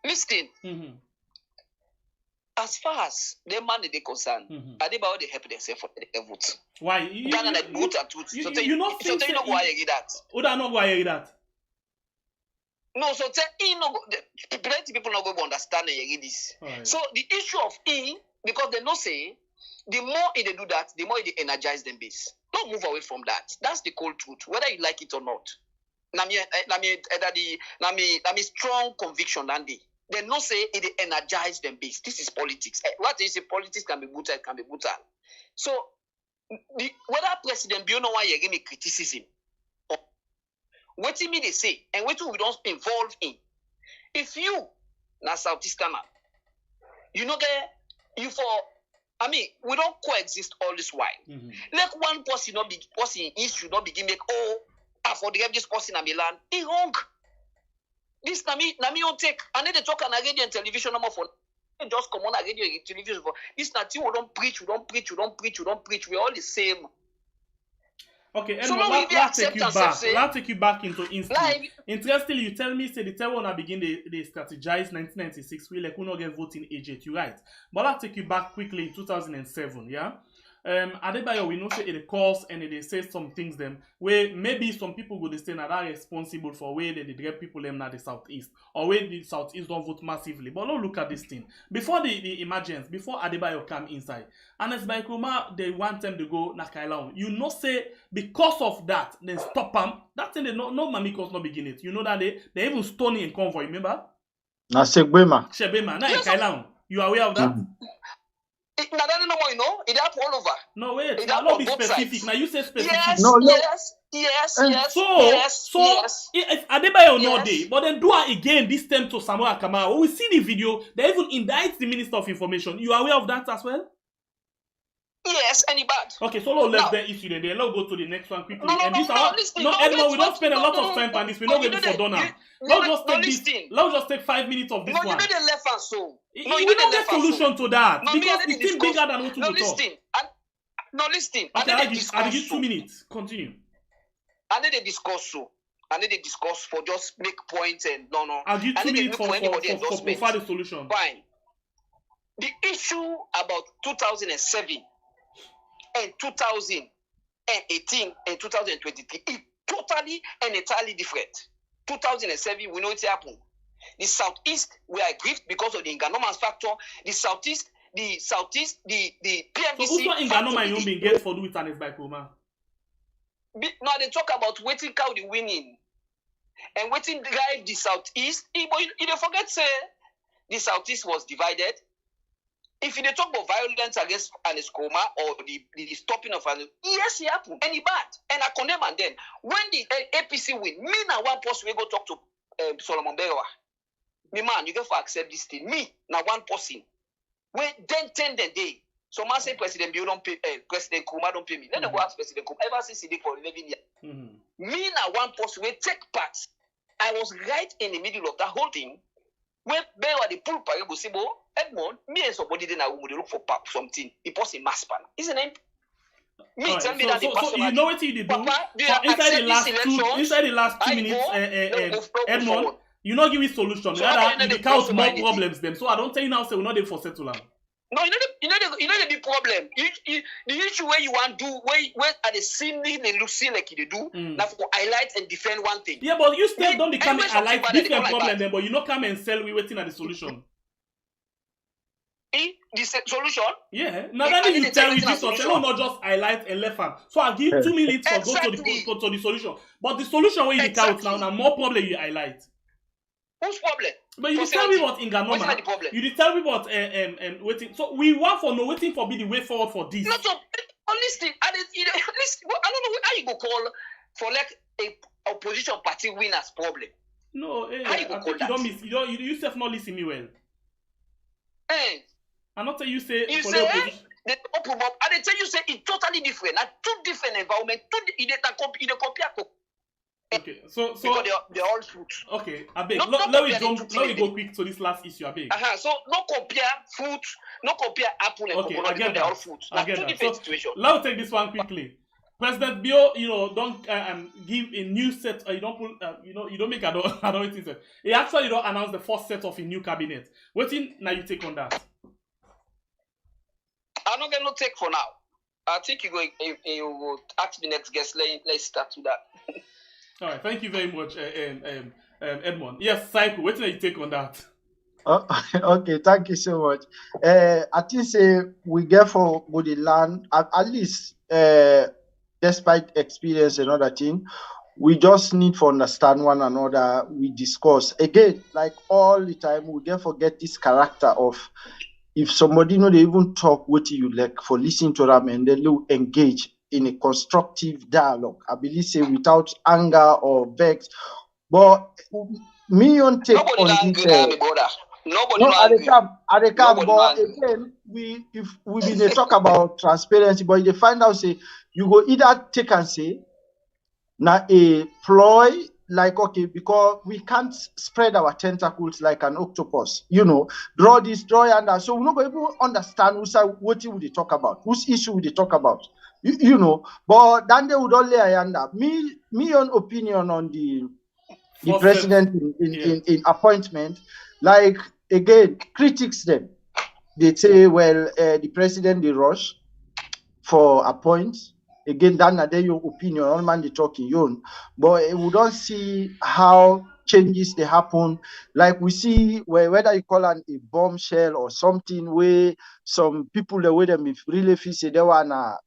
listen. Mm-hmm. As far as the man they concerned, Adebayo they help themselves for the vote. Why? You know why you get that? Who don't know why you get that? No, so plenty people not going to understand this. Right. So the issue of because they know say, the more they do that, the more they energize them base. Don't move away from that. That's the cold truth, whether you like it or not. Nami strong conviction that they know say it energize them base. This is politics. What is it? Politics can be brutal, it can be brutal. So whether President Biono why you give me criticism. What me they say and what we don't involve in. If you na Southeastern, you know we don't coexist all this while. Like one person not be person issue not begin make I forgive this person in Milan. He wrong. This nami on take and then they talk on radio and television number for just come on radio and television for this na we don't preach, we we're all the same. Okay, and so let's take you back into instinct. Interestingly, you tell me say the terror when begin they strategize 1996. We like we not get voting age yet. You right, but I'll take you back quickly in 2007. Yeah, Adebayo we know say it calls and they say some things them where maybe some people would say that are responsible for where they get people them na the southeast or where the southeast don't vote massively. But look at this thing before the emergence, before Adebayo come inside, and as by Kuma they want them to go na LEONE. You know say because of that they stop them. That thing they no mamikos not begin it. You know that they even stoning in convoy. Remember? Na Shebema na LEONE. You are aware of that? You know, it happened all over. No, wait, it not be specific. Sides. Now you say specific. Yes. So if Adebayo not there, but then do it again this time to Samuel Kamara. We see the video, they even indict the Minister of Information. You are aware of that as well? Yes. Yes, any bad. Okay, so let's then issue then. Let's go to the next one quickly. Edmond, we don't spend a lot of time on this. We know where for Donna. Let's just take this. Let's just take 5 minutes of this one. No, you know the left and so. No, we don't get solution to that because it's still bigger than what we talk. No, listen. Okay, I'll give you 2 minutes. Continue. I need to discuss so. I need to discuss for just make points and no. I'll give 2 minutes for provide a solution. Fine. The issue about 2007 and 2018 and 2023 is totally and entirely different. 2007, we know it happened. The Southeast were aggrieved because of the Inganomans factor. The Southeast, the PMDC. So who's Inganoma you been get for do with an by Kuma? Now they talk about waiting cow the winning and waiting drive the Southeast. You don't forget say the Southeast was divided. If you talk about violence against Anescoma or the stopping of an yes, it happened. And it bad. And I condemn and then when the APC win, me now one person we go talk to Solomon Berewa. Me man, you go for accept this thing. Me now one person. When then 10 day. So man say President Bio don't pay President Kuma don't pay me. Let them go ask President Kuma ever since he did for 11 years. Me now one person we take part. I was right in the middle of that whole thing. When Berewa the pull pare go say Edmond, me and somebody then I will look for something. It was a mass pan. Isn't it? Me tell me that the so you know what you did do? Inside the last 2 minutes, Edmond, you not give me solution. It cause more problems them. So I don't tell you now say we're not there for settle. No, you know the big problem. The issue where you want to do where at the same they look see like they do. Now for highlight and defend one thing. Yeah, but you still don't become a highlight different problem then, but you not come and sell we waiting at the solution. The solution? Yeah. Now that you tell me this solution, not just highlight and left hand. So I'll give 2 minutes for go to the solution. But the solution where you count now more problem you highlight. Whose problem? But you tell me what Inganoma. You tell me what waiting. So we want for no waiting for be the way forward for this. Not so listen. I don't know how you go call for like a opposition party winners problem. No, you self not listen me well. I'm not telling you say you for say, the opposition. They open up and they tell you say it's totally different. Now two different environment, compare. Okay, so because they're all fruit. Okay, I beg. Let me go quick to this last issue. I beg. So no compare fruit, no compare apple and coconut. I get they're all fruit. I get two that. different situations. Let me take this one quickly. President Bio, don't give a new set. You don't put, you don't make another thing. He actually don't announce the first set of a new cabinet. What thing now you take on that? I'm not gonna take for now. I think you will ask me next guest. Let's start with that. All right, thank you very much, Edmond. Yes, Cycle, what did you take on that? Okay, thank you so much. I think we get for the land at least, despite experience and other thing, we just need to understand one another. We discuss again, like all the time. We get forget this character of if somebody they even talk what you like for listening to them and then they engage in a constructive dialogue. I believe say without anger or vex. But me on take nobody on this. Nobody no, at the camp, but again, if we been talk about transparency, but you find out say you go either take and say now a ploy like okay, because we can't spread our tentacles like an octopus, draw this, draw and that. So we're not going to understand what would they talk about, whose issue would they talk about. But then they would only end up. Me own opinion on the president in appointment, like again, critics them. They say, well, the president they rush for appoint. Again, that's your opinion. All man they talking yon. But we don't see how changes they happen. Like we see whether you call it a bombshell or something where some people the way them if really feel say they wanna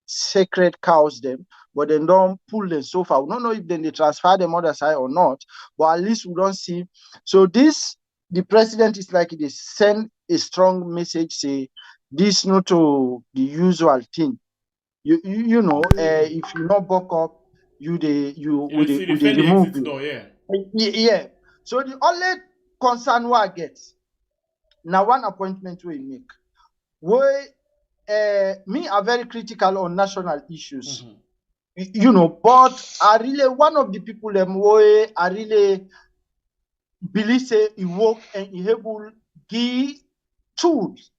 sacred cows them, but they don't pull them so far. We don't know if then they transfer them other side or not, but at least we don't see. So the president is like they send a strong message, say this not to the usual thing. If you not buck up, you remove it. Yeah. So the only concern what I get now one appointment we make. Where me are very critical on national issues. You know, but I really one of the people way I really believe say he work and he able give tools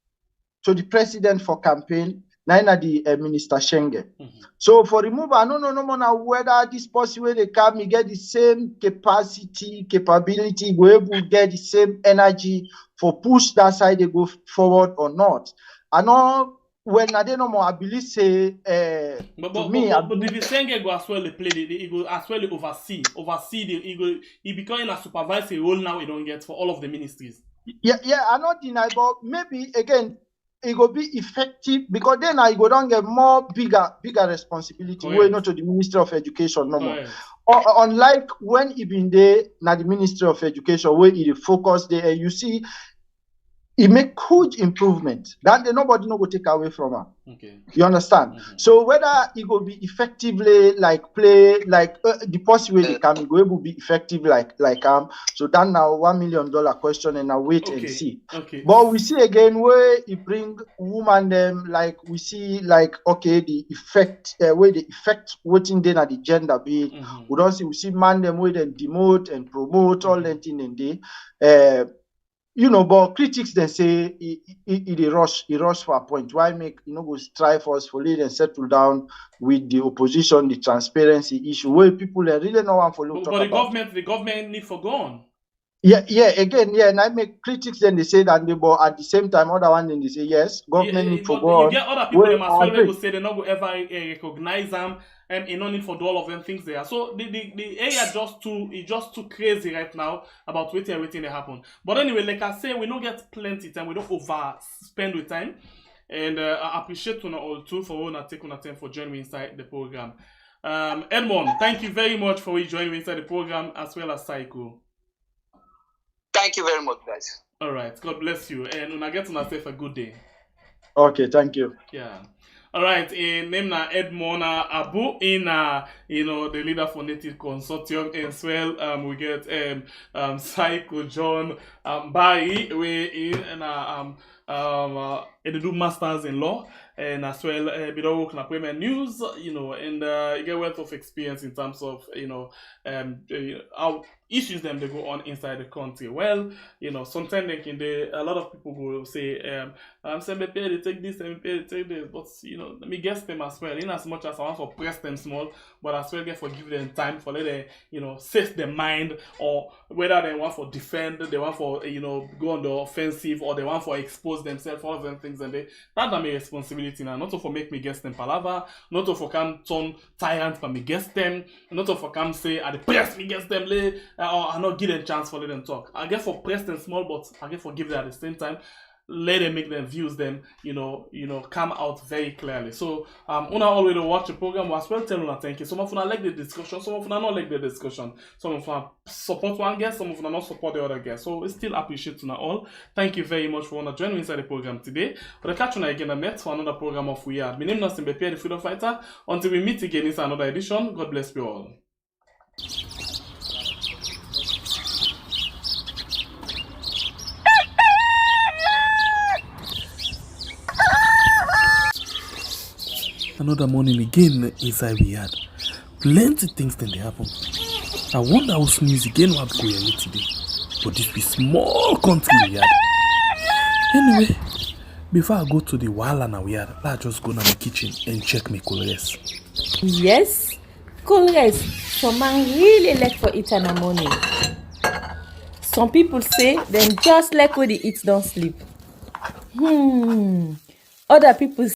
to the president for campaign. Neither the Minister Sengeh. So for removal, no more whether this person where they come, he get the same capability, we able get the same energy for push that side they go forward or not. I know when I don't know more, I believe say but believe, the Sengeh go as well they play he go as well oversee he becoming a supervisory role now he don't get for all of the ministries. Yeah, I not deny, but maybe again it will be effective because then I go down get more bigger responsibility. Way not to the Ministry of Education no more. Unlike when he been there, now the Ministry of Education where he focus there, you see, he make huge improvement. That nobody no go take away from her. Okay. You understand? So whether it will be effectively like play like the possible they can go able be effective like so that now $1 million question and now wait and see. Okay. But we see again where he bring woman them like we see like okay the effect where the effect waiting then at the gender be we don't see we see man them where then demote and promote all that thing and they you know, but critics they say he rush for a point. Why make go strive forcefully and settle down with the opposition, the transparency issue where people are really no one for look talk about. But the government need for go on. Yeah, again, and I make critics then they say that but at the same time other one then they say yes, government need for go on. You get other people them as well who say they not go ever recognize them and you no need for do all of them things there. So the area just too crazy right now about waiting they happen. But anyway, like I say, we don't get plenty time, we don't overspend with time. And I appreciate you all too for taking time for joining me inside the program. Edmond, thank you very much for joining me inside the program as well as Psycho. Thank you very much, guys. All right, God bless you, and when I get to myself a good day. Okay, thank you. Yeah. All right, name na Edmond Abu in the leader for Native Consortium as well. We get Psycho John Barry we in they do masters in law and as well below work na news, and you get wealth of experience in terms of how issues them they go on inside the country. Well, sometimes a lot of people will say MPA they take this, MPA they take this, but let me guess them as well. In as much as I want to press them small, but as well get for give them time for let them set their mind, or whether they want for defend, they want for go on the offensive, or they want for expose themselves, all of them things, and that's my responsibility now. Not to for make me guess them palaver, not to for come turn tyrant for me guess them, not to for come say I press me guess them or I not give them chance for let them talk. I get for press them small, but I get for give them at the same time. Let them make them views them, come out very clearly. So una already watch the program as well. Tell una thank you. Some of una like the discussion, some of una not like the discussion. Some of una support one guest, some of una not support the other guest. So we still appreciate una all. Thank you very much for una joining inside the program today. But I catch una again next for another program of We Are. My name is Sengeh, the Freedom Fighter. Until we meet again inside another edition. God bless you all. Another morning again inside we had plenty things then they happen. I wonder how news again what go here today. But this be small country we had. Anyway, before I go to the Wahala we had, let's just go to my kitchen and check my colors. Yes, colors. Some man really like for eat in the morning. Some people say them just like when they eat don't sleep. Other people